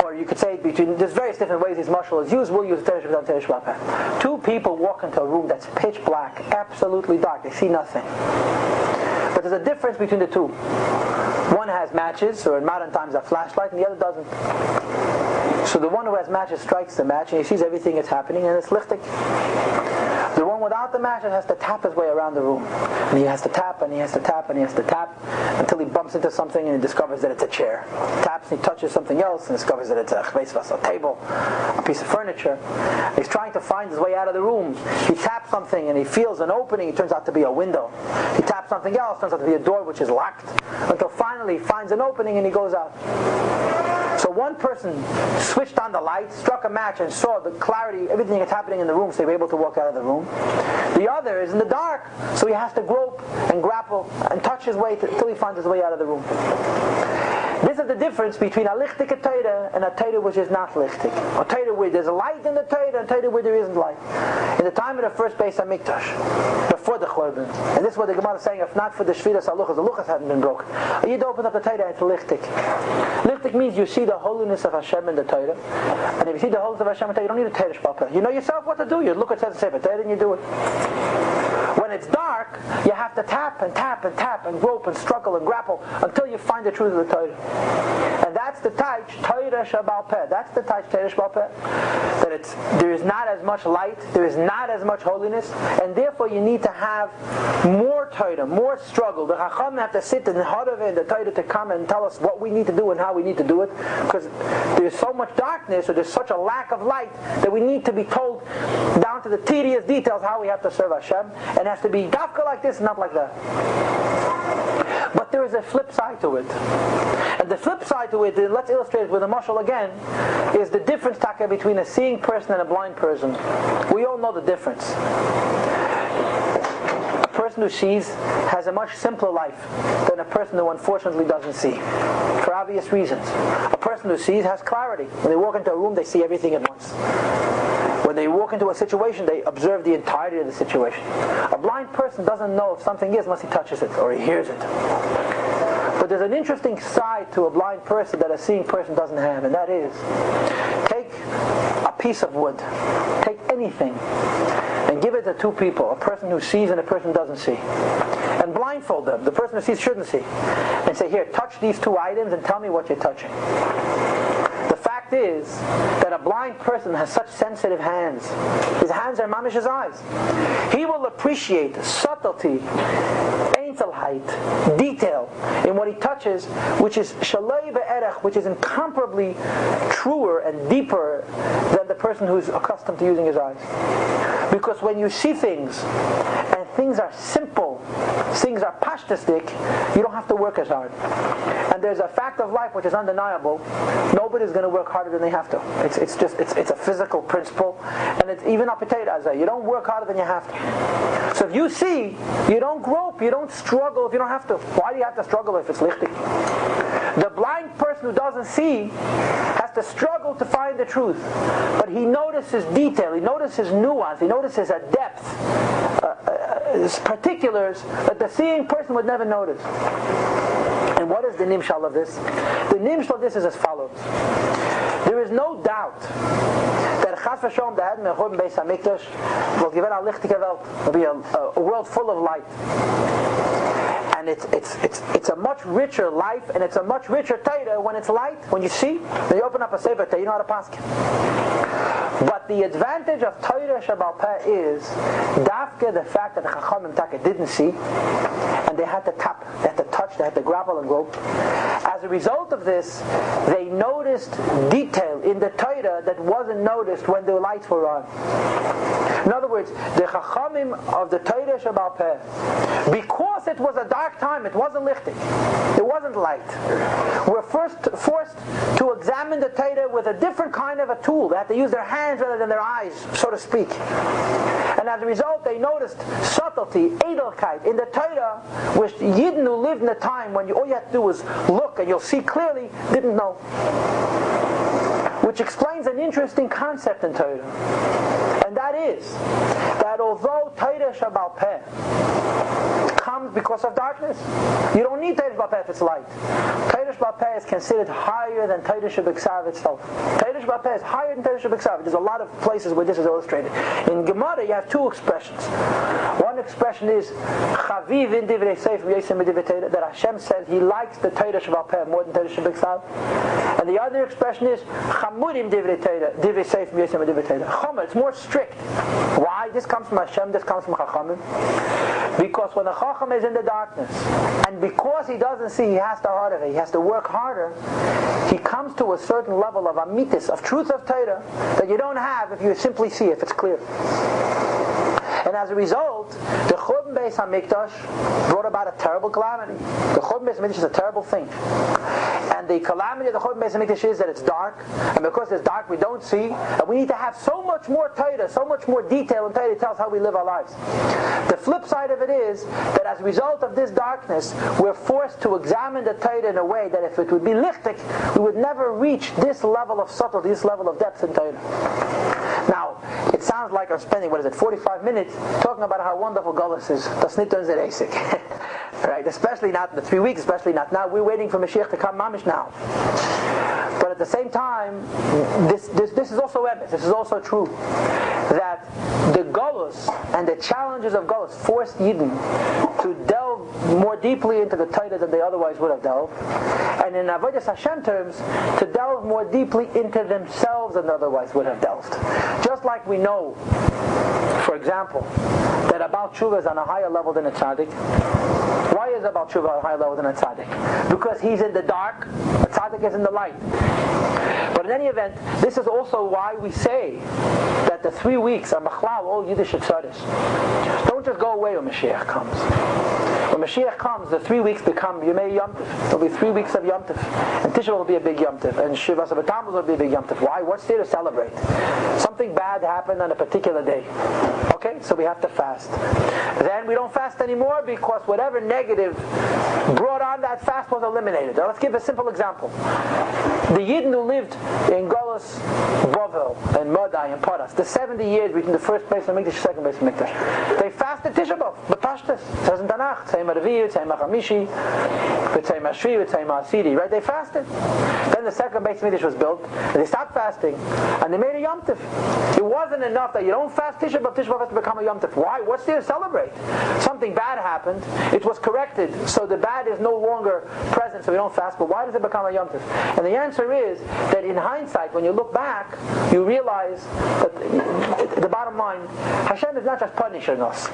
Or you could say there's various different ways this mashal is used. We'll use Torah Shebiksav and Torah Shabbal Peh. Two people walk into a room that's pitch black, absolutely dark. They see nothing. But there's a difference between the two. One has matches, or in modern times a flashlight, and the other doesn't. So the one who has matches strikes the match and he sees everything that's happening and it's lichtig. The one without the matches has to tap his way around the room. And he has to tap and he has to tap and he has to tap until he bumps into something and he discovers that it's a chair. Taps and he touches something else and discovers that it's a table, a piece of furniture. He's trying to find his way out of the room. He taps something and he feels an opening. It turns out to be a window. He taps something else, turns out to be a door which is locked. Until finally he finds an opening and he goes out. So one person switched on the light, struck a match and saw the clarity, everything that's happening in the room, so they were able to walk out of the room. The other is in the dark, so he has to grope and grapple and touch his way until he finds his way out of the room. This is the difference between a lichtig Torah and a Torah which is not lichtig. A Torah where there's light in the Torah and a Torah where there isn't light. In the time of the first Beis HaMikdash, before the Churban, and this is what the Gemara is saying, if not for the Shviras HaLuchas, the Luchas hadn't been broken. You'd open up the Torah and it's lichtig. Lichtig means you see the holiness of Hashem in the Torah, and if you see the holiness of Hashem in the Torah, you don't need a Torah Shabbal Peh. You know yourself what to do. You look at Sefer Torah and you do it. When it's dark, you have to tap and tap and tap and grope and struggle and grapple until you find the truth of the Torah. And that's the taich Torah Shabbal Peh. That's the taich Torah Shabbal Peh. That there is not as much light, there is not as much holiness, and therefore you need to have more Torah, more struggle. The Chacham have to sit in the heart of it, and the Torah to come and tell us what we need to do and how we need to do it, because there's so much darkness or there's such a lack of light that we need to be told down to the tedious details how we have to serve Hashem, and it has to be dafka like this, not like that. But there is a flip side to it. And the flip side to it, let's illustrate it with a mashal again, is the difference taka between a seeing person and a blind person. We all know the difference. A person who sees has a much simpler life than a person who unfortunately doesn't see, for obvious reasons. A person who sees has clarity. When they walk into a room, they see everything at once. When they walk into a situation, they observe the entirety of the situation. A blind person doesn't know if something is unless he touches it or he hears it. But there's an interesting side to a blind person that a seeing person doesn't have, and that is, take a piece of wood, take anything, and give it to two people, a person who sees and a person who doesn't see. And blindfold them. The person who sees shouldn't see. And say, here, touch these two items and tell me what you're touching. The fact is that a blind person has such sensitive hands. His hands are mamish his eyes. He will appreciate subtlety, einzelheit, detail in what he touches, which is shalei be'erech, which is incomparably truer and deeper than the person who's accustomed to using his eyes. Because when you see things, and things are simple things are pashtastic, you don't have to work as hard. And there's a fact of life which is undeniable. Nobody's going to work harder than they have to. It's a physical principle, and it's even a potato. You don't work harder than you have to. So if you see, you don't grope, you don't struggle if you don't have to. Why do you have to struggle if it's lichtig? The blind person who doesn't see has to struggle to find the truth, but he notices detail, he notices nuance, he notices a depth, particulars that the seeing person would never notice. And what is the nimshal of this? The nimshal of this is as follows. There is no doubt that Chas v'Shalom, the Head Mechurban Beis HaMikdash, will give it a lichtige Welt, will be a world full of light. And it's a much richer life, and it's a much richer Torah when it's light, when you see. When you open up a Sefer Torah, you know how to pass. But the advantage of Torah Shabbal Peh is dafke the fact that the Chachamim Taka didn't see, and they had to tap, they had to touch, they had to grapple and grope. As a result of this, they noticed detail in the Torah that wasn't noticed when the lights were on. In other words, the Chachamim of the Torah Shabbal Peh, because it was a dark time, it wasn't lichtig, it wasn't light, were first forced to examine the Torah with a different kind of a tool. They had to use their hands rather than their eyes, so to speak. And as a result, they noticed subtlety, edelkeit in the Torah, which Yidden who lived in a time when all you had to do was look and you'll see clearly, didn't know. Which explains an interesting concept in Torah. And that is, that although Torah Shabbal Peh comes because of darkness, you don't need Torah Shabbal Peh if it's light. Torah Shabbal Peh is considered higher than Torah Shebiksav itself. Torah Shabbal Peh is higher than Torah Shebiksav. There's a lot of places where this is illustrated. In Gemara, you have two expressions. One expression is Chaviv in Divrei Sefer Yosem Divrei Torah, that Hashem says He likes the Torah Shabbal Peh more than Torah Shebiksav. And the other expression is Chamurim Divrei Torah, Divrei Sefer Yosem Divrei Torah. Chomer, it's more strict. Why? This comes from Hashem, this comes from Chachamim. Because when the Chacham is in the darkness, and because he doesn't see, he has to harder, he has to work harder, he comes to a certain level of amitis, of truth of Torah, that you don't have if you simply see, if it's clear. And as a result, the Churban Beis HaMikdash brought about a terrible calamity. The Churban Beis HaMikdash is a terrible thing. And the calamity of the Churban Beis HaMikdash is that it's dark, and because it's dark we don't see, and we need to have so much more Torah, so much more detail in Torah to tell us how we live our lives. The flip side of it is that as a result of this darkness, we're forced to examine the Torah in a way that if it would be lichtig, we would never reach this level of subtlety, this level of depth in Torah. Now, it sounds like I'm spending, 45 minutes talking about how wonderful Gullus is. Das nicht unser Eisig. Right? Especially not in the 3 weeks, especially not now. We're waiting for Mashiach to come mamish now. But at the same time, this is also emes. This is also true. That the Gullus and the challenges of Gullus forced Yidden to delve more deeply into the Torah than they otherwise would have delved. And in Avodas Hashem terms, to delve more deeply into themselves than they otherwise would have delved. Just like we know, for example, that a Baal Tshuva is on a higher level than a tzaddik. Why is a Baal Tshuva on a higher level than a tzaddik? Because he's in the dark, a tzaddik is in the light. But in any event, this is also why we say that the 3 weeks are machlal all Yiddish tzaddis. Don't just go away when Mashiach comes. When Mashiach comes, the 3 weeks become Yemei Yom Tov. There'll be 3 weeks of Yom Tov. And Tisha will be a big Yom Tov. And Shivas B'Tammuz will be a big Yom Tov. Why? What's there to celebrate? Something bad happened on a particular day. Okay? So we have to fast. Then we don't fast anymore because whatever negative brought on that fast was eliminated. Now let's give a simple example. The Yidden who lived in Golos, Bovel, and Modai, and Paras, the 70 years between the first Beis HaMikdash and the second Beis HaMikdash, they fasted Tisha B'Av, B'Pashtus. It says in Tanakh, Tzayim HaRevi'ah, Tzayim HaChamishi, Tzayim HaShvi, Tzayim HaAsiri, right? They fasted. Then the second Beis HaMikdash was built, and they stopped fasting, and they made a Yom Tov. It wasn't enough that you don't fast Tisha B'Av has to become a Yom Tov. Why? What's there to celebrate? Something bad happened, it was corrected, so the bad is no longer present, so we don't fast, but why does it become a Yom Tov? And the answer is that in hindsight, when you look back, you realize that the bottom line, Hashem is not just punishing us.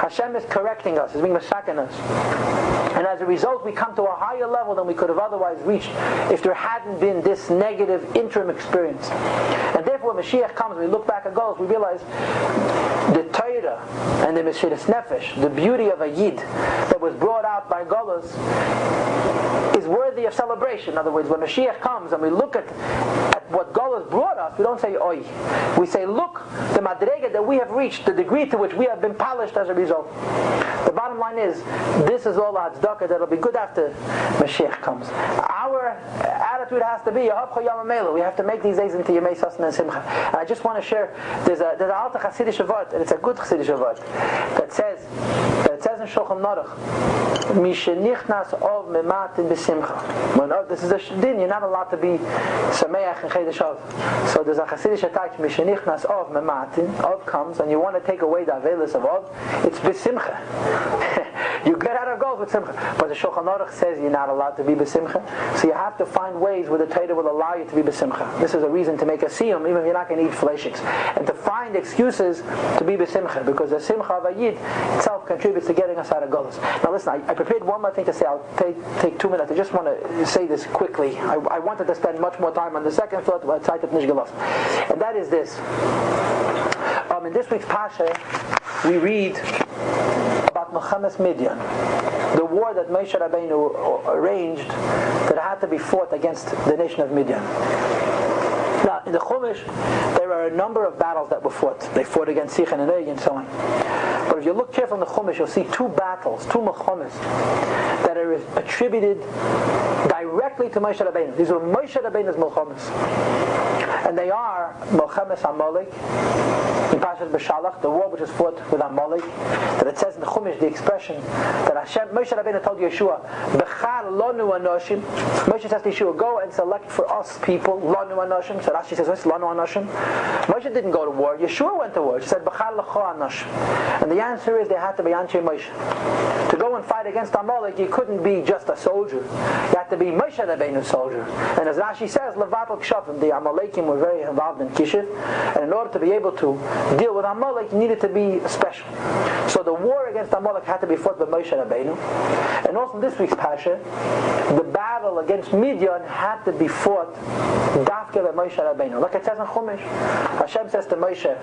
Hashem is correcting us, He's being masaking us. And as a result, we come to a higher level than we could have otherwise reached if there hadn't been this negative interim experience. And therefore, when Mashiach comes, we look back at Golus, we realize the Torah and the Mesiras Nefesh, the beauty of a Yid that was brought out by Golus, is worthy of celebration. In other words, when Mashiach comes and we look at what Golus brought us, we don't say oi. We say, look, the madrega that we have reached, the degree to which we have been polished as a result. The bottom line is, this is all tzedakah that'll be good after Mashiach comes. Our attitude has to be, we have to make these days into Yemei Sasna and Simcha. And I just want to share, there's an alta Chassidish Avot, and it's a good Chassidish Avot, that says in Shulchan Aruch, Mishenichnas ov mematin b'simcha. This is a din, you're not allowed to be sameach and chedesh ov. So there's a Chassidish attached, Mishenichnas ov mematin, ov comes, and you want to take away the avelis of ov, it's b'simcha. You get out of Golus with simcha. But the Shulchan Aruch says you're not allowed to be b'simcha. So you have to find ways where the Torah will allow you to be b'simcha. This is a reason to make a siyum, even if you're not going to eat fleishiks. And to find excuses to be b'simcha, because the simcha of a yid itself contributes to getting us out of Golus. Now listen, I prepared one more thing to say. I'll take 2 minutes. I just want to say this quickly. I wanted to spend much more time on the second thought, and that is this. In this week's Pasha, we read about Midyan, the war that Moshe Rabbeinu arranged that had to be fought against the nation of Midyan. Now, in the Chumash, there are a number of battles that were fought. They fought against Sichon and Og and so on. But if you look carefully in the Chumash, you'll see two battles, two milchamos, that are attributed directly to Moshe Rabbeinu. These are Moshe Rabbeinu's milchamos. And they are Milchemes Amalek, in Parashat B'Shalach, the war which was fought with Amalek, that it says in the Chumash, the expression that Moshe Rabbeinu told Yeshua, B'char lonu anoshim. Moshe says to Yeshua, go and select for us people, lonu anoshim. So Rashi says, what's lonu anoshim? Moshe didn't go to war, Yeshua went to war. He said, B'char l'cho anoshim. And the answer is, they had to be Anshe Moshe. To go and fight against Amalek, you couldn't be just a soldier. You had to be Moshe Rabbeinu's soldier. And as Rashi says, Levatel Kshafim, the Amalekim were very involved in Kishiv, and in order to be able to deal with Amalek, you needed to be special. So the war against Amalek had to be fought by Moshe Rabbeinu. And also in this week's Pasha, the battle against Midyan had to be fought Dafke by Moshe Rabbeinu. Like it says in Chumash, Hashem says to Moshe,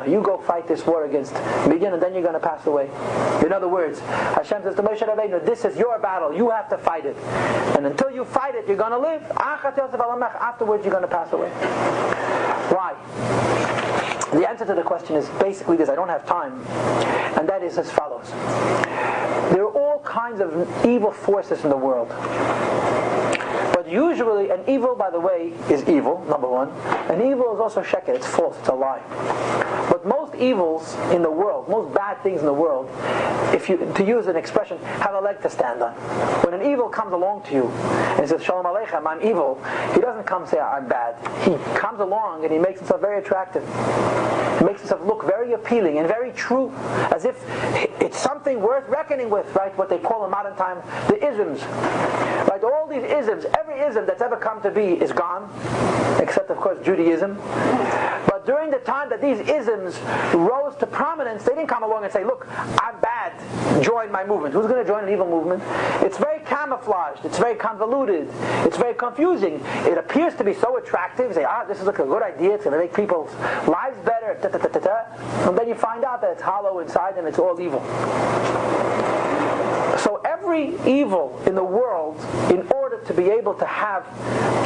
you go fight this war against Midyan and then you're going to pass away. In other words, Hashem says to Moshe Rabbeinu, this is your battle, you have to fight it. And until you fight it, you're going to live. Afterwards, you're going to pass away. Why? The answer to the question is basically this, I don't have time, and that is as follows. There are all kinds of evil forces in the world. But usually, an evil, by the way, is evil, number one. An evil is also sheker, it's false, it's a lie. But most evils in the world, most bad things in the world, if you, to use an expression, have a leg to stand on. When an evil comes along to you and says, Shalom Aleichem, I'm evil, he doesn't come and say, I'm bad. He comes along and he makes himself very attractive. He makes himself look very appealing and very true, as if it's something worth reckoning with, right? What they call in modern time the isms. Right? All these isms, every ism that's ever come to be is gone, except of course Judaism. But during the time that these isms rose to prominence, they didn't come along and say, look, I'm bad, join my movement. Who's going to join an evil movement? It's very camouflaged, it's very convoluted, it's very confusing. It appears to be so attractive, you say, this is like a good idea, it's going to make people's lives better, and then you find out that it's hollow inside and it's all evil. So every evil in the world, in order to be able to have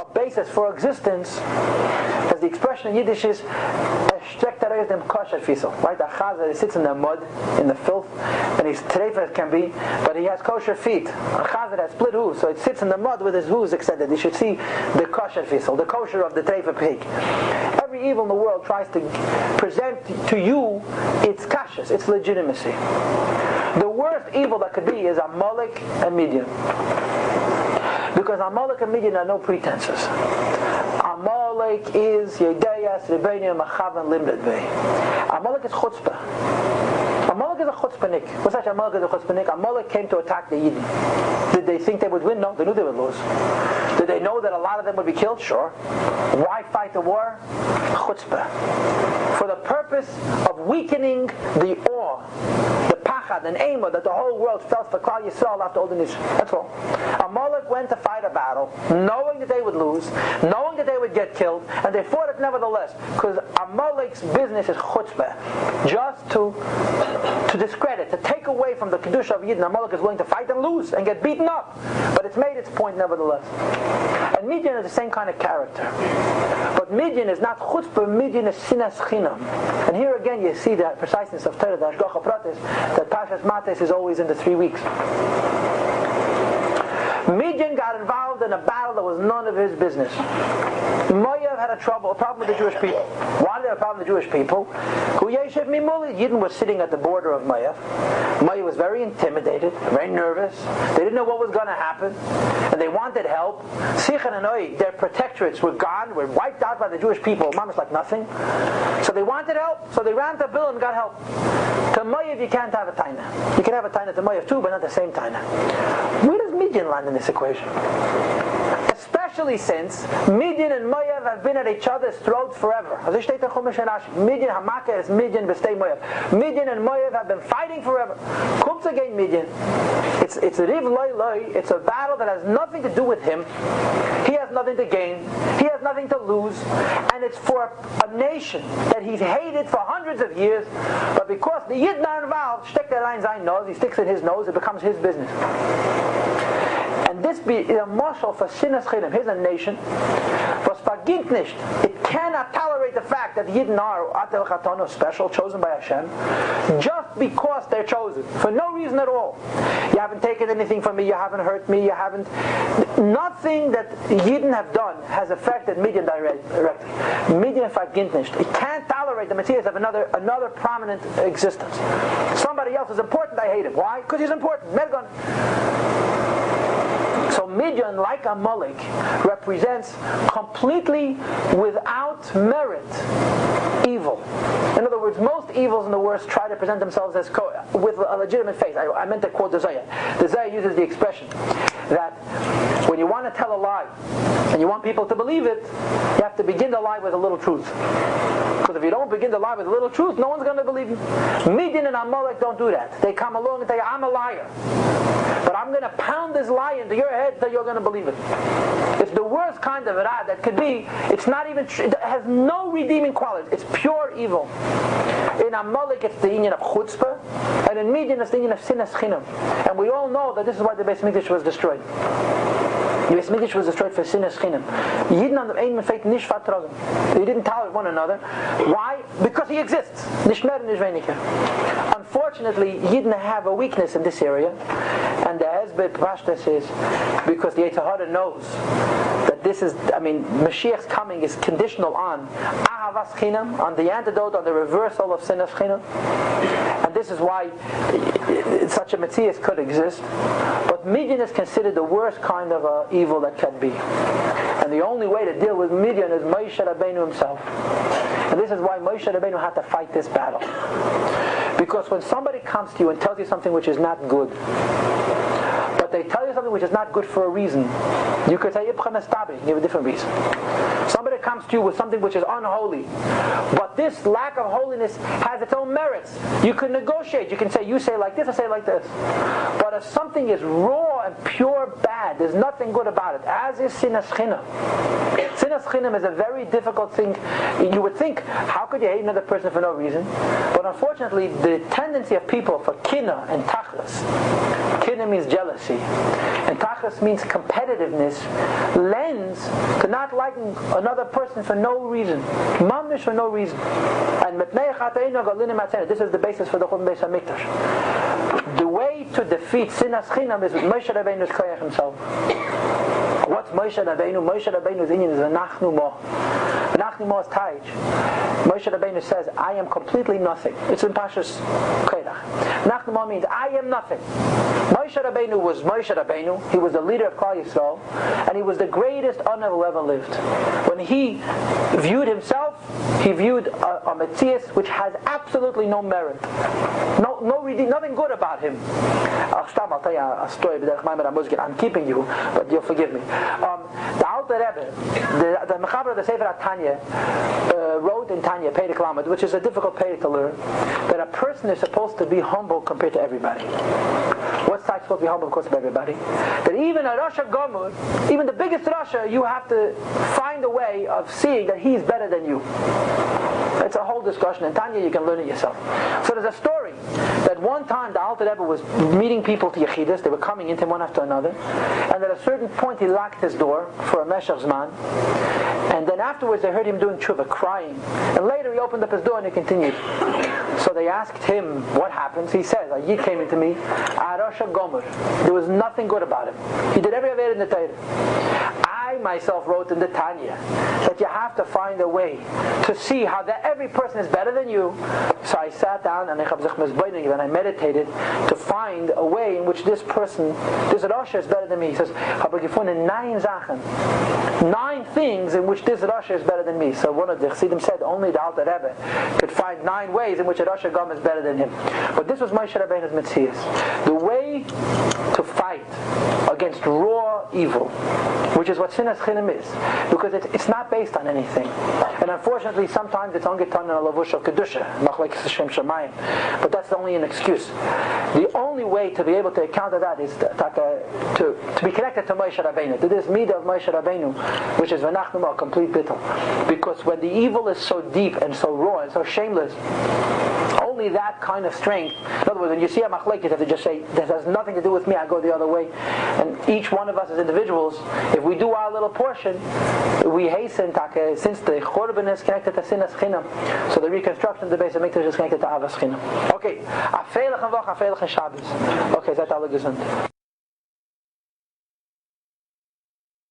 a basis for existence, as the expression in Yiddish is, right? The chazar sits in the mud, in the filth, and his treifah can be, but he has kosher feet. A chazar has split hooves, so it sits in the mud with his hooves extended. You should see the kosher fisel, the kosher of the treifah pig. Every evil in the world tries to present to you its kashas, its legitimacy. The worst evil that could be is Amalek and Midyan. Because Amalek and Midyan are no pretenses. Amalek is Yedeyas, Rebbeinu, Machavan, Limlet Bey. Amalek is chutzpah. Amalek is a chutzpahnik. What's that? Amalek is a chutzpahnik. Amalek came to attack the Yidden. Did they think they would win? No, they knew they would lose. Did they know that a lot of them would be killed? Sure. Why fight the war? Chutzpah. For the purpose of weakening the awe, the pachad and ema that the whole world felt for Klal Yisrael after all the Nishn. That's all. Amalek went to fight a battle, knowing that they would lose, knowing that they would get killed, and they fought it nevertheless, because Amalek's business is chutzpah, just to discredit, to take away from the kedusha of Yidden. Amalek is willing to fight and lose and get beaten up, but it's made its point nevertheless. And Midyan is the same kind of character, but Midyan is not chutzpah. Midyan is sinas chinam. And here again you see the preciseness of Torah, the Hashgacha Pratis, that Pashas Matos is always in the 3 weeks. Midyan got involved in a battle that was none of his business. Moav had a problem with the Jewish people. Why did they have a problem with the Jewish people? Yidden was sitting at the border of Moav. Moav was very intimidated, very nervous. They didn't know what was going to happen, and they wanted help. Sichon and Oy, their protectorates were gone, were wiped out by the Jewish people. Mama's like nothing. So they wanted help, so they ran to Bill and got help. To Moav you can't have a taina. You can have a taina to Moav too, but not the same taina. Where does Midyan land in this equation? Especially since Midyan and Moav have been at each other's throats forever. Midyan Hamaka is Midyan Bestay Moav. Midyan and Moav have been fighting forever. Comes again Midyan. It's a riv loy loy. It's a battle that has nothing to do with him. He has nothing to gain. He has nothing to lose. And it's for a nation that he's hated for hundreds of years. But because the Yidden are involved, stick their lines I nose, he sticks in his nose, it becomes his business. And this be a marshal for sinas chinam. Here's a nation. Was vergint nicht. It cannot tolerate the fact that the Yidden are atel chatono, special, chosen by Hashem, just because they're chosen, for no reason at all. You haven't taken anything from me. You haven't hurt me. You haven't. Nothing that Yidden have done has affected Midyan directly. Midyan vergint nicht. It can't tolerate the Messiah of another prominent existence. Somebody else is important. I hate him. Why? Because he's important. Medgon. So Midyan, like Amalek, represents completely without merit evil. In other words, most evils in the world try to present themselves as with a legitimate face. I meant to quote the Zohar. The Zohar uses the expression that when you want to tell a lie and you want people to believe it, you have to begin the lie with a little truth. Because if you don't begin the lie with a little truth, no one's going to believe you. Midyan and Amalek don't do that. They come along and tell you, I'm a liar. But I'm going to pound this lie into your head until you're going to believe it. It's the worst kind of ra that could be. It's not even. It has no redeeming quality. It's pure evil. In Amalek, it's the union of chutzpah, and in Midyan, it's the union of sinas chinam. And we all know that this is why the Beis Mikdash was destroyed. The Beis Mikdash was destroyed for sinas chinam. Yidden on the ein mefeit nish vertragen. They didn't tolerate one another. Why? Because he exists. Nicht mehr, nicht weniger. Unfortunately, Yidden have a weakness in this area, and the Hezbollah Pashtas is because the Yetzer Hara knows that this is, Mashiach's coming is conditional on Ahavas Chinam, on the antidote, on the reversal of Sinas Chinam. And this is why such a Metzias could exist. But Midyan is considered the worst kind of evil that can be. And the only way to deal with Midyan is Moshe Rabbeinu himself. And this is why Moshe Rabbeinu had to fight this battle. Because when somebody comes to you and tells you something which is not good, but they tell you something which is not good for a reason, you could say, give a different reason. Somebody comes to you with something which is unholy, but this lack of holiness has its own merits. You can negotiate. You can say, you say like this, I say like this. But if something is raw and pure bad, there's nothing good about it, as is sinas chinam. Sinas chinam is a very difficult thing. You would think, how could you hate another person for no reason? But unfortunately, the tendency of people for kina and tachlis, kina means jealousy, and tachlis means competitiveness, lends to not liking another person for no reason, mamish for no reason. And this is the basis for the Chum Beis HaMikdash. The way to defeat sinas chinam is with Moshe Rabbeinu's koyach himself. What's Moshe Rabbeinu? Moshe Rabbeinu's inyan is v'nachnu mo. V'nachnu mo is taich. Moshe Rabbeinu says, I am completely nothing. It's in Pashas Koyach. V'nachnu mo means, I am nothing. Moshe Rabbeinu was Moshe Rabbeinu. He was the leader of Klal Yisrael, and he was the greatest honor who ever lived. When he viewed himself, himself, he viewed a Metzias which has absolutely no merit. Nothing good about him. I'll tell you a story, I'm keeping you, but you'll forgive me. The Alter Rebbe, the Mechaber of the Sefer Tanya, wrote in Tanya, Perek Lamed, which is a difficult Perek to learn, that a person is supposed to be humble compared to everybody. What's that supposed to be humble of course of everybody? That even a Rasha Gomur, even the biggest Rasha, you have to find a way of seeing that he's better than you. It's a whole discussion. In Tanya, you can learn it yourself. So there's a story that one time the Alter Rebbe was meeting people to Yechidus. They were coming into him one after another. And at a certain point, he locked his door for a Meshach Zman. And then afterwards, they heard him doing tshuva, crying. And later, he opened up his door and he continued. So they asked him, what happens? He says, a Yid came into me, Arasha Gomer. There was nothing good about him. He did every Aved in the Torah. I myself wrote in the Tanya that you have to find a way to see how that every person is better than you. So I sat down and I meditated to find a way in which this person, this Rasha is better than me. He says, nine things in which this Rasha is better than me. So one of the Chassidim said only the Alter Rebbe could find 9 ways in which a Rasha Gam is better than him. But this was Moshe Rabbeinu's Metzias. The way to fight against raw evil, which is what Sinas Chinim is, because it's not based on anything. And unfortunately, sometimes it's ongetan in a lavush of kedusha, but that's only an excuse. The only way to be able to counter that is to be connected to Moshe Rabbeinu, to this midah of Moshe Rabbeinu, which is v'nachnu a complete bittul. Because when the evil is so deep and so raw and so shameless, only that kind of strength. In other words, when you see a machlek, you have to just say, this has nothing to do with me, I go the other way. And each one of us as individuals, if we do our little portion, we hasten, since the churban is connected to sinas chinam, so the reconstruction of the base of Mikdash is connected to avas chinam. Okay, a feilichen Woche, a feilichen Shabbos. Okay, seid alle gesund.